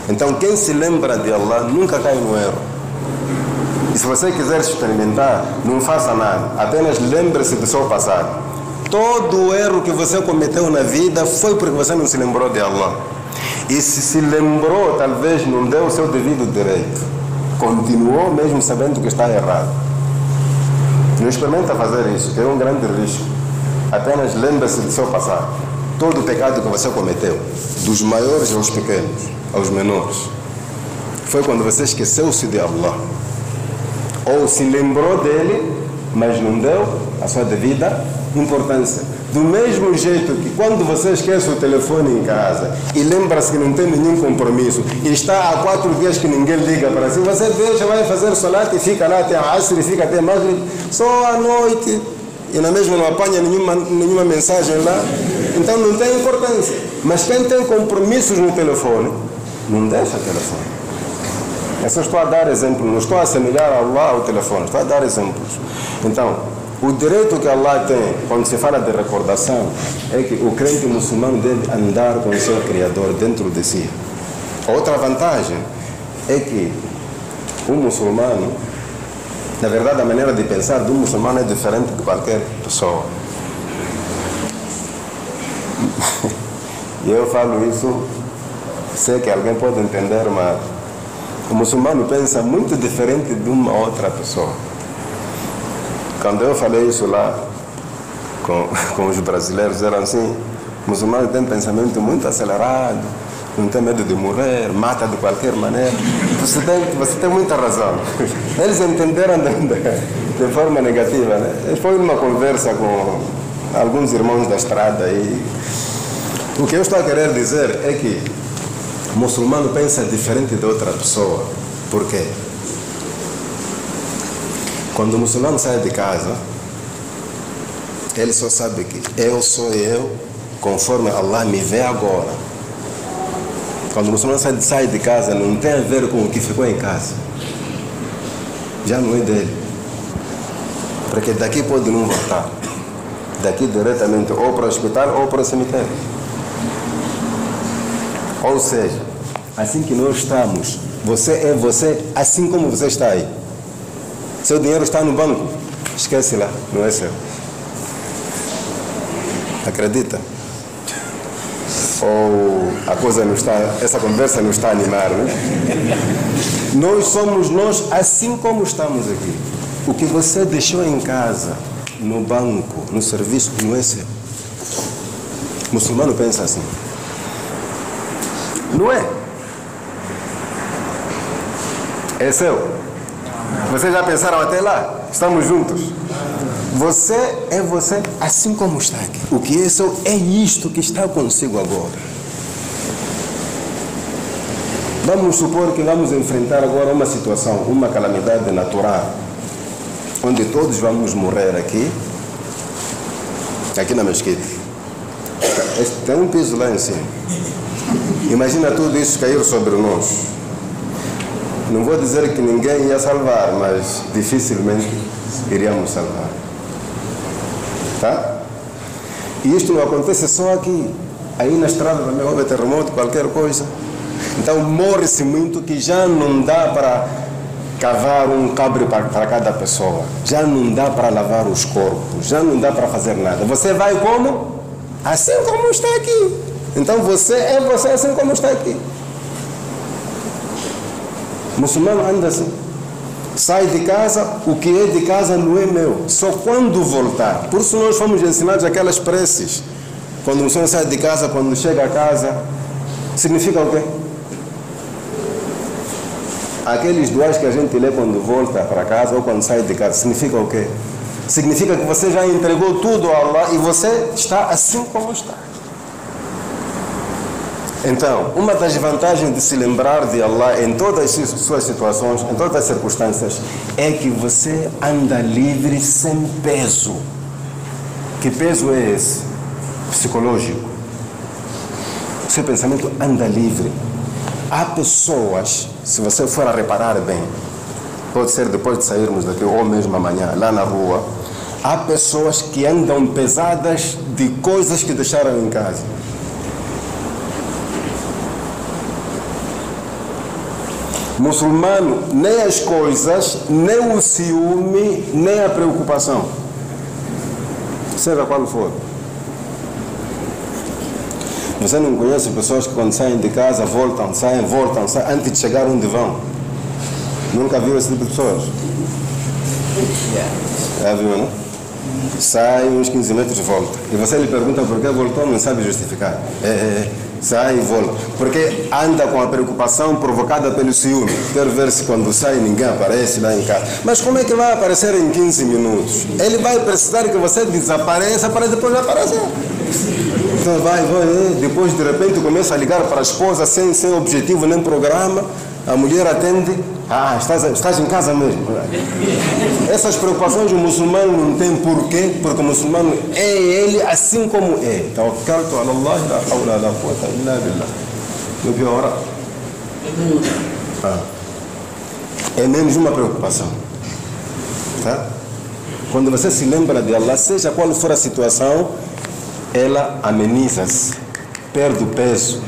Então quem se lembra de Allah nunca cai no erro. E se você quiser experimentar, não faça nada. Apenas lembre-se do seu passado. Todo o erro que você cometeu na vida foi porque você não se lembrou de Allah. E se lembrou, talvez não deu o seu devido direito. Continuou mesmo sabendo que está errado. Não experimenta fazer isso, que é um grande risco. Apenas lembre-se do seu passado. Todo o pecado que você cometeu, dos maiores aos pequenos, aos menores, foi quando você esqueceu-se de Allah. Ou se lembrou dele, mas não deu a sua devida importância. Do mesmo jeito que quando você esquece o telefone em casa e lembra-se que não tem nenhum compromisso e está há 4 dias que ninguém liga para si, você deixa, vai fazer salat e fica lá até a Asr, fica até Maghrib, só à noite, e na mesma não apanha nenhuma mensagem lá. Então não tem importância. Mas quem tem compromissos no telefone, não deixa o telefone. Eu só estou a dar exemplos, não estou a assemelhar Allah ao telefone, estou a dar exemplos. Então, o direito que Allah tem, quando se fala de recordação, é que o crente muçulmano deve andar com o seu Criador dentro de si. Outra vantagem é que o muçulmano, na verdade, a maneira de pensar do muçulmano é diferente de qualquer pessoa. E eu falo isso, sei que alguém pode entender, mas o muçulmano pensa muito diferente de uma outra pessoa. Quando eu falei isso lá com os brasileiros, eram assim: o muçulmano tem pensamento muito acelerado, não tem medo de morrer, mata de qualquer maneira. Você tem muita razão. Eles entenderam de forma negativa, né? Foi uma conversa com alguns irmãos da estrada e o que eu estou a querer dizer é que o muçulmano pensa diferente de outra pessoa. Por quê? Quando o muçulmano sai de casa, ele só sabe que eu sou eu conforme Allah me vê agora. Quando o muçulmano sai de casa, não tem a ver com o que ficou em casa. Já não é dele. Porque daqui pode não voltar. Daqui diretamente ou para o hospital ou para o cemitério. Ou seja, assim que nós estamos, você é você assim como você está aí. Seu dinheiro está no banco, esquece lá, não é seu. Acredita? Ou a coisa não está, essa conversa não está a animar, né? Nós somos nós assim como estamos aqui. O que você deixou em casa, no banco, no serviço, não é seu. O muçulmano pensa assim. Não é? É seu. Vocês já pensaram até lá? Estamos juntos. Você é você assim como está aqui. O que é seu é isto que está consigo agora. Vamos supor que vamos enfrentar agora uma situação, uma calamidade natural, onde todos vamos morrer aqui na mesquita. Tem um piso lá em cima. Imagina tudo isso cair sobre nós. Não vou dizer que ninguém ia salvar, mas dificilmente iríamos salvar. Tá? E isto não acontece só aqui. Aí na estrada também houve terremoto, qualquer coisa. Então morre-se muito que já não dá para cavar um cabre para cada pessoa. Já não dá para lavar os corpos. Já não dá para fazer nada. Você vai como? Assim como está aqui. Então você é você assim como está aqui. O muçulmano anda assim. Sai de casa, o que é de casa não é meu. Só quando voltar. Por isso nós fomos ensinados aquelas preces. Quando o muçulmano sai de casa, quando chega a casa, significa o quê? Aqueles duas que a gente lê quando volta para casa ou quando sai de casa, significa o quê? Significa que você já entregou tudo a Allah e você está assim como está. Então, uma das vantagens de se lembrar de Allah em todas as suas situações, em todas as circunstâncias, é que você anda livre sem peso. Que peso é esse? Psicológico. O seu pensamento anda livre. Há pessoas, se você for a reparar bem, pode ser depois de sairmos daqui ou mesmo amanhã, lá na rua, há pessoas que andam pesadas de coisas que deixaram em casa. Muçulmano, nem as coisas, nem o ciúme, nem a preocupação, seja qual for. Você não conhece pessoas que quando saem de casa voltam, saem, antes de chegar onde vão? Nunca viu esse tipo de pessoas? Já viu, não? Sai uns 15 metros e volta. E você lhe pergunta por que voltou, não sabe justificar. Sai e volta. Porque anda com a preocupação provocada pelo ciúme. Quero ver se quando sai ninguém aparece lá em casa. Mas como é que vai aparecer em 15 minutos? Ele vai precisar que você desapareça para depois aparecer. Então vai, depois de repente começa a ligar para a esposa sem objetivo nem programa. A mulher atende, estás em casa mesmo. Essas preocupações o muçulmano não tem porquê, porque o muçulmano é ele assim como é. Tawakkaltu ala Allah, la hawla la quwwata illa billah. No pior, é menos uma preocupação. Tá? Quando você se lembra de Allah, seja qual for a situação, ela ameniza-se, perde o peso.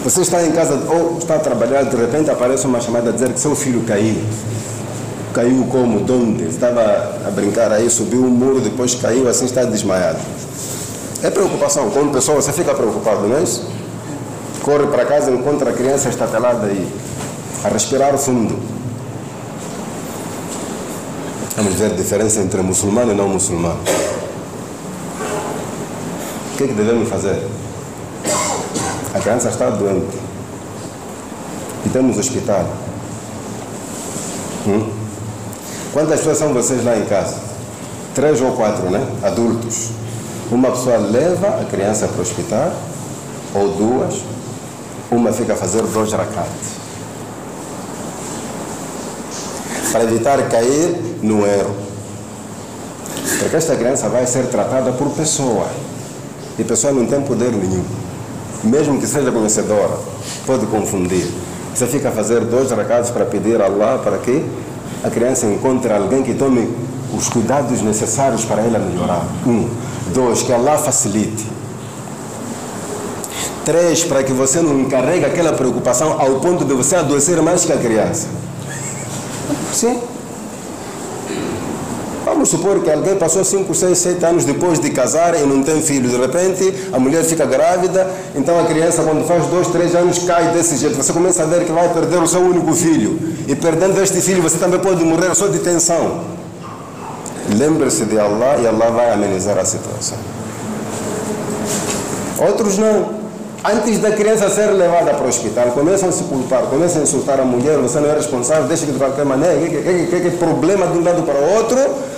Você está em casa ou está a trabalhar, de repente aparece uma chamada a dizer que seu filho caiu. Caiu como? De onde? Estava a brincar aí, subiu um muro, depois caiu, assim está desmaiado. É preocupação. Como pessoa você fica preocupado, não é isso? Corre para casa e encontra a criança estatelada aí, a respirar fundo. Vamos ver a diferença entre muçulmano e não muçulmano. O que devemos fazer? A criança está doente e temos hospital. Quantas pessoas são vocês lá em casa? 3 ou 4, né? Adultos. Uma pessoa leva a criança para o hospital, ou 2, uma fica a fazer 2 rakat. Para evitar cair no erro. Porque esta criança vai ser tratada por pessoa. E a pessoa não tem poder nenhum. Mesmo que seja conhecedora, pode confundir. Você fica a fazer 2 rakaats para pedir a Allah para que a criança encontre alguém que tome os cuidados necessários para ela melhorar. 1. 2, que Allah facilite. 3, para que você não encarregue aquela preocupação ao ponto de você adoecer mais que a criança. Sim. Vamos supor que alguém passou 5, 6, 7 anos depois de casar e não tem filho. De repente, a mulher fica grávida, então a criança, quando faz 2, 3 anos, cai desse jeito. Você começa a ver que vai perder o seu único filho. E perdendo este filho, você também pode morrer só de tensão. Lembre-se de Allah e Allah vai amenizar a situação. Outros não. Antes da criança ser levada para o hospital, começam a se culpar, começam a insultar a mulher, você não é responsável, deixa que de qualquer maneira, que problema de um lado para o outro,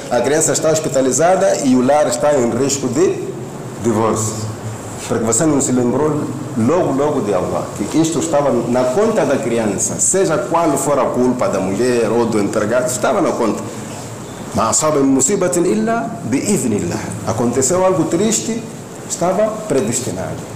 a criança está hospitalizada e o lar está em risco de divórcio. Porque você não se lembrou logo de Allah, que isto estava na conta da criança, seja qual for a culpa da mulher ou do empregado, estava na conta. Mas musibatin illa bi'idhnillah. Aconteceu algo triste, estava predestinado.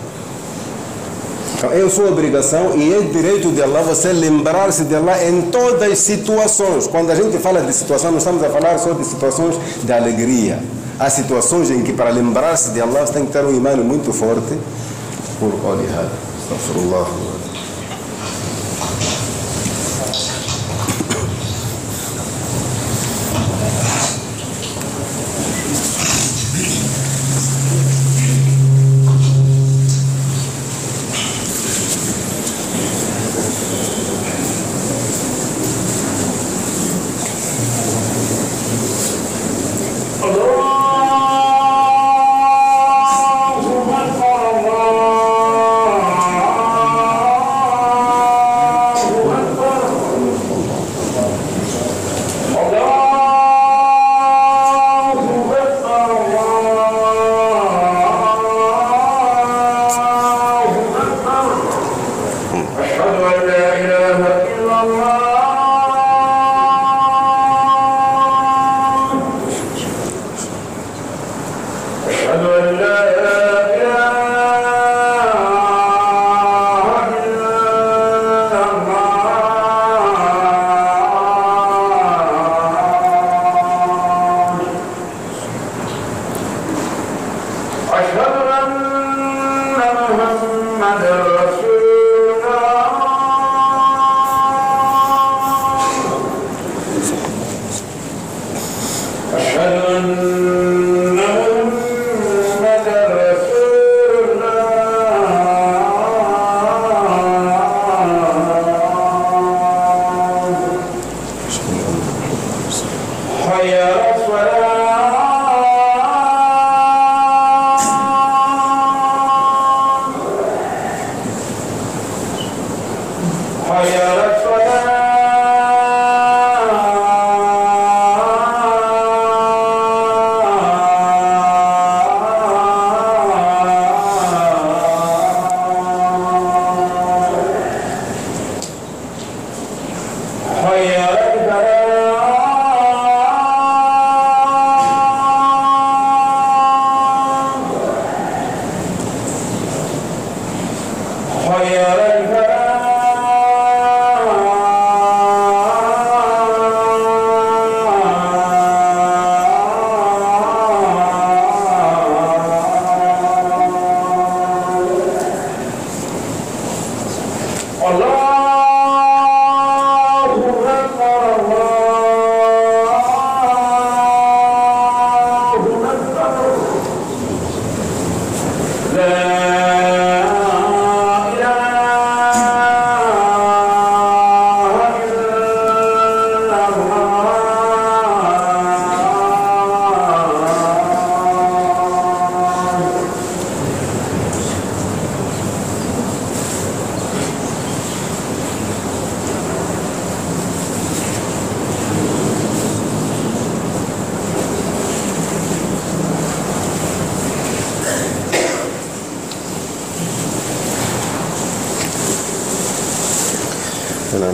Então, é sua obrigação e é direito de Allah você lembrar-se de Allah em todas as situações. Quando a gente fala de situação, não estamos a falar só de situações de alegria. Há situações em que para lembrar-se de Allah você tem que ter um imã muito forte. Por olhar. Astaghfirullah.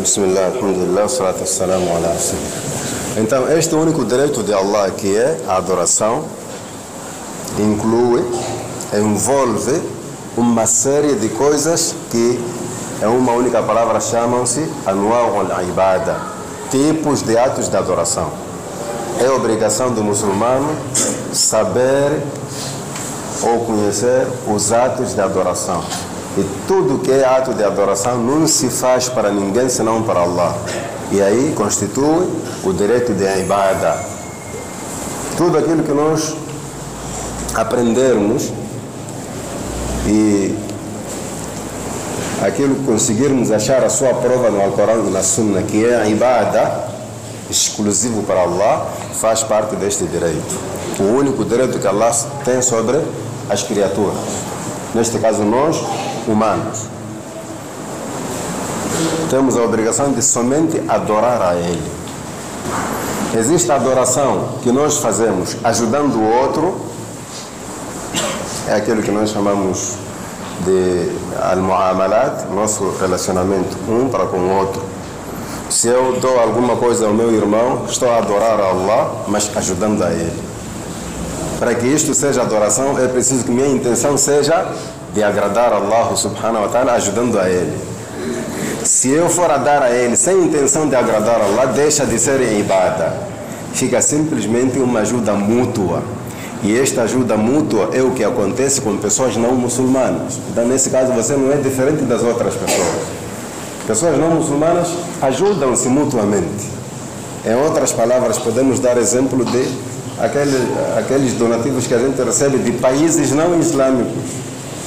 Bismillah, alhamdulillah, salatu wassalamu ala rasulillah. Então, este único direito de Allah, que é a adoração, envolve uma série de coisas que, em uma única palavra, chamam-se anwa'u al-ibada, tipos de atos de adoração. É obrigação do muçulmano saber ou conhecer os atos de adoração. E tudo que é ato de adoração não se faz para ninguém senão para Allah. E aí constitui o direito de ibada. Tudo aquilo que nós aprendermos e aquilo que conseguirmos achar a sua prova no Alcorão e na Sunna, que é a ibada exclusivo para Allah, faz parte deste direito. O único direito que Allah tem sobre as criaturas. Neste caso nós, humanos, temos a obrigação de somente adorar a Ele. Existe a adoração que nós fazemos ajudando o outro, é aquilo que nós chamamos de al-mu'amalat, nosso relacionamento um para com o outro. Se eu dou alguma coisa ao meu irmão, estou a adorar a Allah, mas ajudando a Ele. Para que isto seja adoração, é preciso que minha intenção seja de agradar a Allah subhanahu wa ta'ala, ajudando a Ele. Se eu for a dar a Ele sem intenção de agradar a Allah, deixa de ser ibada. Fica simplesmente uma ajuda mútua. E esta ajuda mútua é o que acontece com pessoas não muçulmanas. Então, nesse caso, você não é diferente das outras pessoas. Pessoas não muçulmanas ajudam-se mutuamente. Em outras palavras, podemos dar exemplo de aqueles donativos que a gente recebe de países não islâmicos.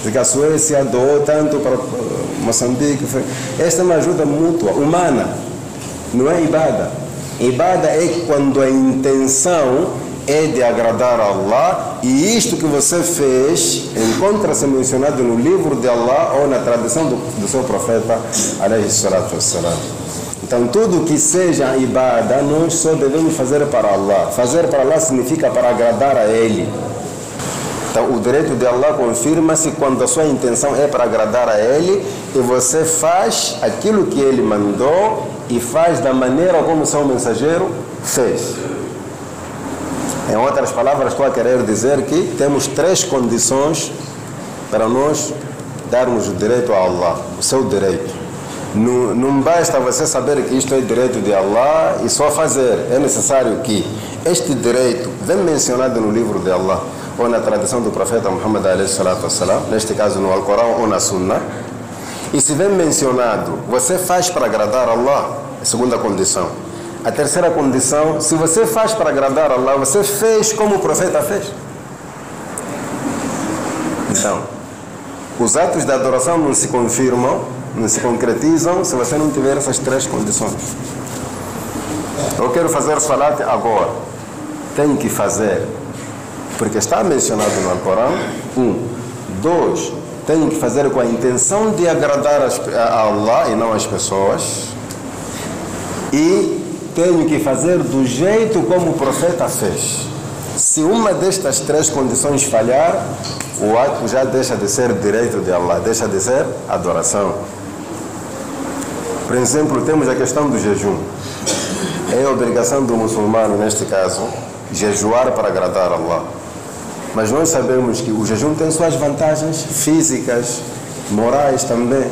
Que a Suécia doou tanto para Moçambique. Esta é uma ajuda mútua, humana, não é ibada. Ibada é quando a intenção é de agradar a Allah, e isto que você fez encontra-se mencionado no livro de Allah ou na tradição do seu profeta, alayhi salatu wassalam. Então, tudo que seja ibada, nós só devemos fazer para Allah. Fazer para Allah significa para agradar a Ele. Então, o direito de Allah confirma-se quando a sua intenção é para agradar a Ele e você faz aquilo que Ele mandou e faz da maneira como seu mensageiro fez. Em outras palavras, estou a querer dizer que temos 3 condições para nós darmos o direito a Allah, o seu direito. Não basta você saber que isto é direito de Allah e só fazer. É necessário que este direito vem mencionado no livro de Allah ou na tradição do profeta Muhammad alayhi salatu wassalam, neste caso no Alcorão ou na Sunnah. E se vem mencionado, você faz para agradar Allah, é a segunda condição. A terceira condição, se você faz para agradar Allah, você fez como o profeta fez. Então, os atos de adoração não se confirmam, não se concretizam se você não tiver essas 3 condições. Eu quero fazer salat agora. Tenho que fazer, porque está mencionado no Alcorão. 1. 2. Tenho que fazer com a intenção de agradar a Allah e não as pessoas. E tenho que fazer do jeito como o profeta fez. Se uma destas 3 condições falhar, o ato já deixa de ser direito de Allah, deixa de ser adoração. Por exemplo, temos a questão do jejum. É obrigação do muçulmano, neste caso, jejuar para agradar a Allah. Mas nós sabemos que o jejum tem suas vantagens físicas, morais também.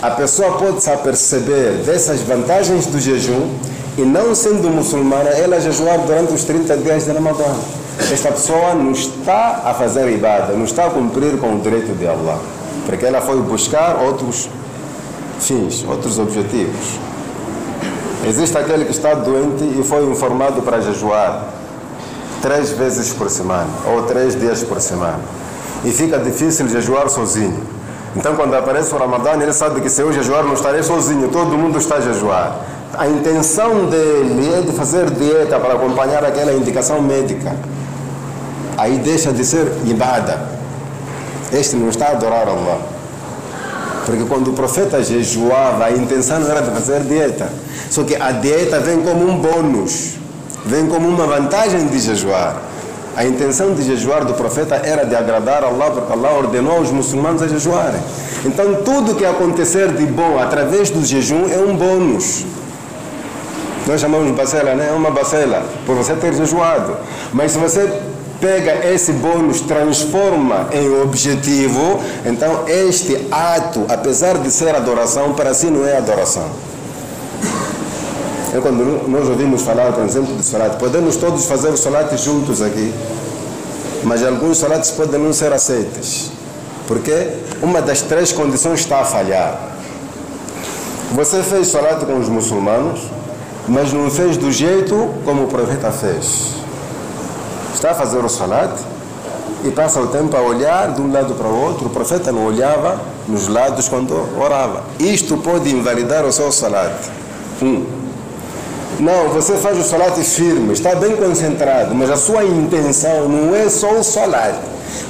A pessoa pode se aperceber dessas vantagens do jejum e, não sendo muçulmana, ela jejuar durante os 30 dias de Ramadã. Esta pessoa não está a fazer ibada, não está a cumprir com o direito de Allah, porque ela foi buscar outros fins, outros objetivos. Existe aquele que está doente e foi informado para jejuar 3 vezes por semana ou 3 dias por semana, e fica difícil jejuar sozinho. Então, quando aparece o Ramadã, ele sabe que se eu jejuar não estarei sozinho, todo mundo está a jejuar. A intenção dele é de fazer dieta para acompanhar aquela indicação médica. Aí deixa de ser ibada. Este não está a adorar Allah. Porque quando o profeta jejuava, a intenção não era de fazer dieta. Só que a dieta vem como um bônus, vem como uma vantagem de jejuar. A intenção de jejuar do profeta era de agradar a Allah, porque Allah ordenou aos muçulmanos a jejuarem. Então, tudo que acontecer de bom através do jejum é um bônus. Nós chamamos de bacela, né? É uma bacela, por você ter jejuado. Mas se você pega esse bônus, transforma em objetivo, então este ato, apesar de ser adoração, para si não é adoração. É quando nós ouvimos falar, por exemplo, de salat, podemos todos fazer o salat juntos aqui, mas alguns salates podem não ser aceitos, porque uma das 3 condições está a falhar. Você fez salat com os muçulmanos, mas não fez do jeito como o profeta fez. Está a fazer o salat e passa o tempo a olhar de um lado para o outro. O profeta não olhava nos lados quando orava. Isto pode invalidar o seu salat. Não, você faz o salat firme, está bem concentrado, mas a sua intenção não é só o salat.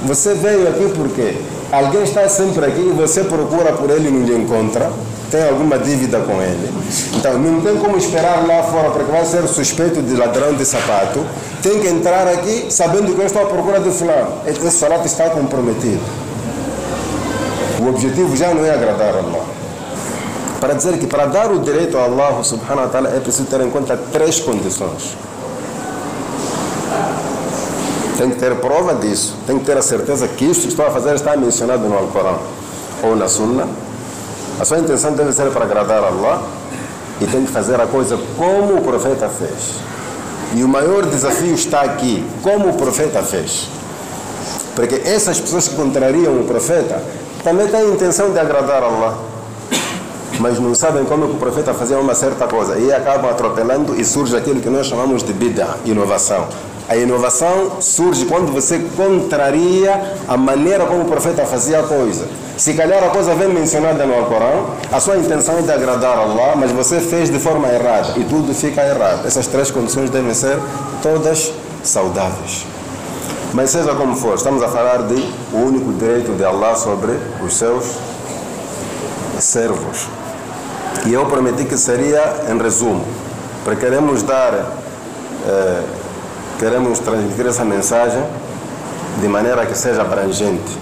Você veio aqui porque alguém está sempre aqui e você procura por ele e não lhe encontra, tem alguma dívida com ele. Então não tem como esperar lá fora porque vai ser suspeito de ladrão de sapato. Tem que entrar aqui sabendo que eu estou à procura de fulano. Esse salat está comprometido. O objetivo já não é agradar a Allah. Para dizer que para dar o direito a Allah subhanahu wa ta'ala é preciso ter em conta 3 condições. Tem que ter prova disso. Tem que ter a certeza que isto que estou a fazer está mencionado no Alcorão ou na Sunnah. A sua intenção deve ser para agradar a Allah e tem que fazer a coisa como o profeta fez. E o maior desafio está aqui, como o profeta fez. Porque essas pessoas que contrariam o profeta também têm a intenção de agradar a Allah, mas não sabem como o profeta fazia uma certa coisa e acabam atropelando e surge aquilo que nós chamamos de bid'ah, inovação. A inovação surge quando você contraria a maneira como o profeta fazia a coisa. Se calhar a coisa vem mencionada no Alcorão, a sua intenção é de agradar a Allah, mas você fez de forma errada e tudo fica errado. Essas 3 condições devem ser todas saudáveis. Mas seja como for, estamos a falar de o único direito de Allah sobre os seus servos. E eu prometi que seria em resumo, porque queremos transmitir essa mensagem de maneira que seja abrangente.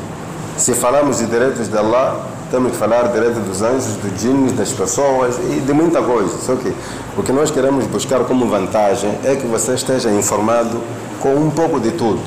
Se falamos de direitos de Allah, temos que falar direito dos anjos, dos djinns, das pessoas e de muita coisa. Só que o que nós queremos buscar como vantagem é que você esteja informado com um pouco de tudo.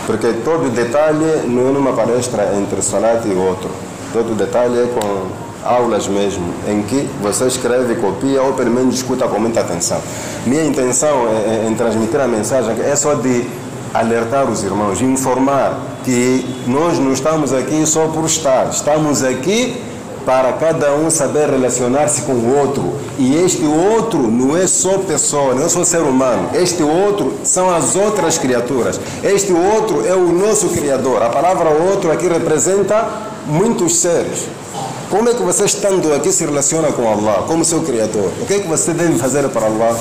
Porque todo detalhe não é numa palestra entre Salat e outro. Todo detalhe é com aulas mesmo, em que você escreve, copia ou pelo menos escuta com muita atenção. Minha intenção em transmitir a mensagem é só de alertar os irmãos, informar que nós não estamos aqui só por estar, estamos aqui para cada um saber relacionar-se com o outro. E este outro não é só pessoa, não é só ser humano. Este outro são as outras criaturas. Este outro é o nosso Criador. A palavra outro aqui representa muitos seres. Como é que você, estando aqui, se relaciona com Allah, como seu Criador? O que é que você deve fazer para Allah?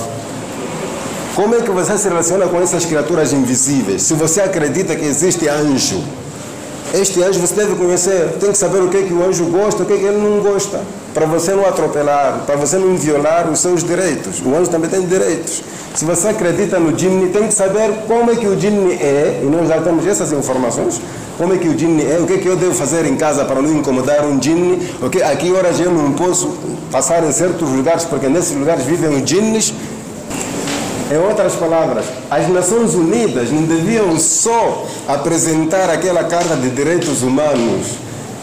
Como é que você se relaciona com essas criaturas invisíveis? Se você acredita que existe anjo, este anjo você deve conhecer, tem que saber o que é que o anjo gosta, o que é que ele não gosta, para você não atropelar, para você não violar os seus direitos. O anjo também tem direitos. Se você acredita no djinn, tem que saber como é que o djinn é, e nós já temos essas informações, como é que o djinn é, o que é que eu devo fazer em casa para não incomodar um djinn, okay? A que horas eu não posso passar em certos lugares, porque nesses lugares vivem os djinns. Em outras palavras, as Nações Unidas não deviam só apresentar aquela Carta de Direitos Humanos,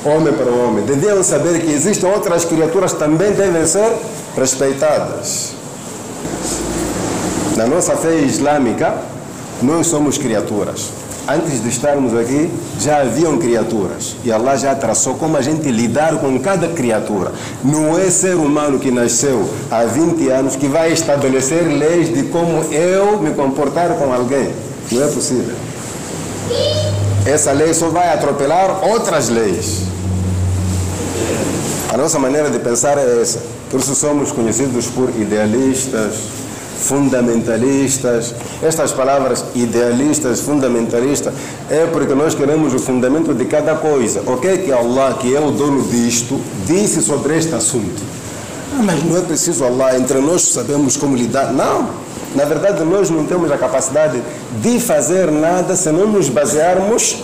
homem para homem. Deviam saber que existem outras criaturas que também devem ser respeitadas. Na nossa fé islâmica, nós somos criaturas. Antes de estarmos aqui, já haviam criaturas. E Allah já traçou como a gente lidar com cada criatura. Não é ser humano que nasceu há 20 anos que vai estabelecer leis de como eu me comportar com alguém. Não é possível. Essa lei só vai atropelar outras leis. A nossa maneira de pensar é essa. Por isso somos conhecidos por idealistas, fundamentalistas. Estas palavras idealistas, fundamentalistas, é porque nós queremos o fundamento de cada coisa. O que é que Allah, que é o dono disto, disse sobre este assunto? Mas não é preciso Allah, entre nós sabemos como lidar. Não, na verdade nós não temos a capacidade de fazer nada se não nos basearmos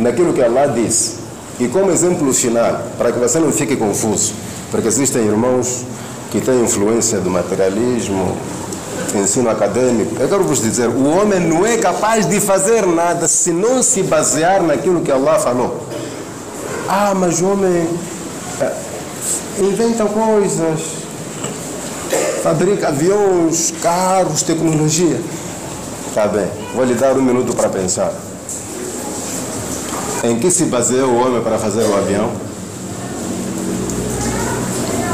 naquilo que Allah disse. E como exemplo final, para que você não fique confuso, porque existem irmãos que tem influência do materialismo, ensino acadêmico. Eu quero vos dizer, o homem não é capaz de fazer nada se não se basear naquilo que Allah falou. Mas o homem inventa coisas, fabrica aviões, carros, tecnologia. Tá bem, vou lhe dar um minuto para pensar. Em que se baseou o homem para fazer o avião?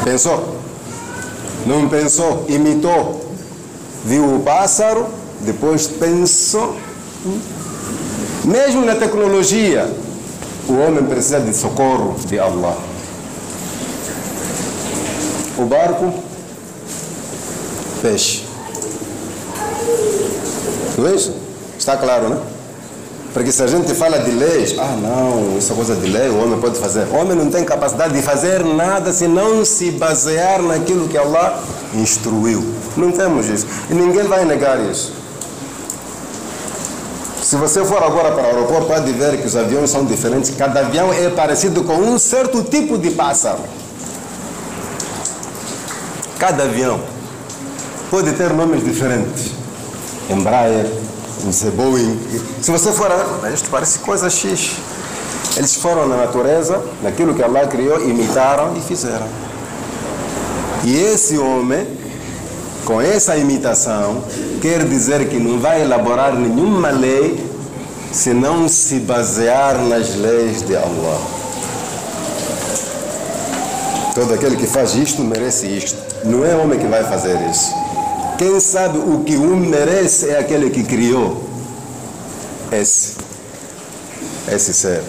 Pensou? Não pensou, imitou. Viu o pássaro, depois pensou. Mesmo na tecnologia, o homem precisa de socorro de Allah. O barco, peixe. Não é isso? Está claro, né? Porque se a gente fala de leis, não, isso é coisa de lei, o homem pode fazer. O homem não tem capacidade de fazer nada se não se basear naquilo que Allah instruiu. Não temos isso. E ninguém vai negar isso. Se você for agora para o aeroporto, pode ver que os aviões são diferentes. Cada avião é parecido com um certo tipo de pássaro. Cada avião pode ter nomes diferentes. Embraer, Boeing. Se você for a ver, isto parece coisa X. Eles foram na natureza, naquilo que Allah criou, imitaram e fizeram. E esse homem, com essa imitação, quer dizer que não vai elaborar nenhuma lei se não se basear nas leis de Allah. Todo aquele que faz isto merece isto. Não é o homem que vai fazer isso. Quem sabe o que um merece é aquele que criou esse ser.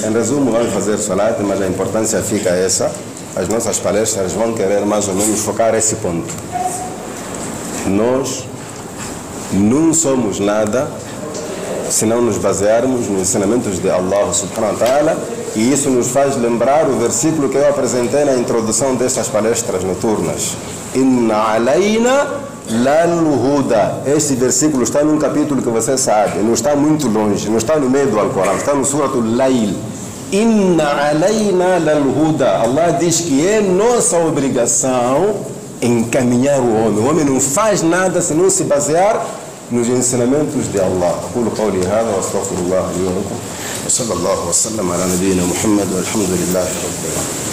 Em resumo, vamos fazer salat, mas a importância fica essa. As nossas palestras vão querer mais ou menos focar esse ponto. Nós não somos nada se não nos basearmos nos ensinamentos de Allah subhanahu wa ta'ala, e isso nos faz lembrar o versículo que eu apresentei na introdução destas palestras noturnas. Inna alayna lal-huda. Este versículo está num capítulo que você sabe, não está muito longe, não está no meio do Alcorão, está no Suratul Layl. Inna alayna lal-huda. Allah diz que é nossa obrigação encaminhar o homem. O homem não faz nada se não se basear nos ensinamentos de Allah. أقول قولي هذا وأستغفر الله لي ولكم وصلى الله وسلم على نبينا محمد والحمد لله رب العالمين.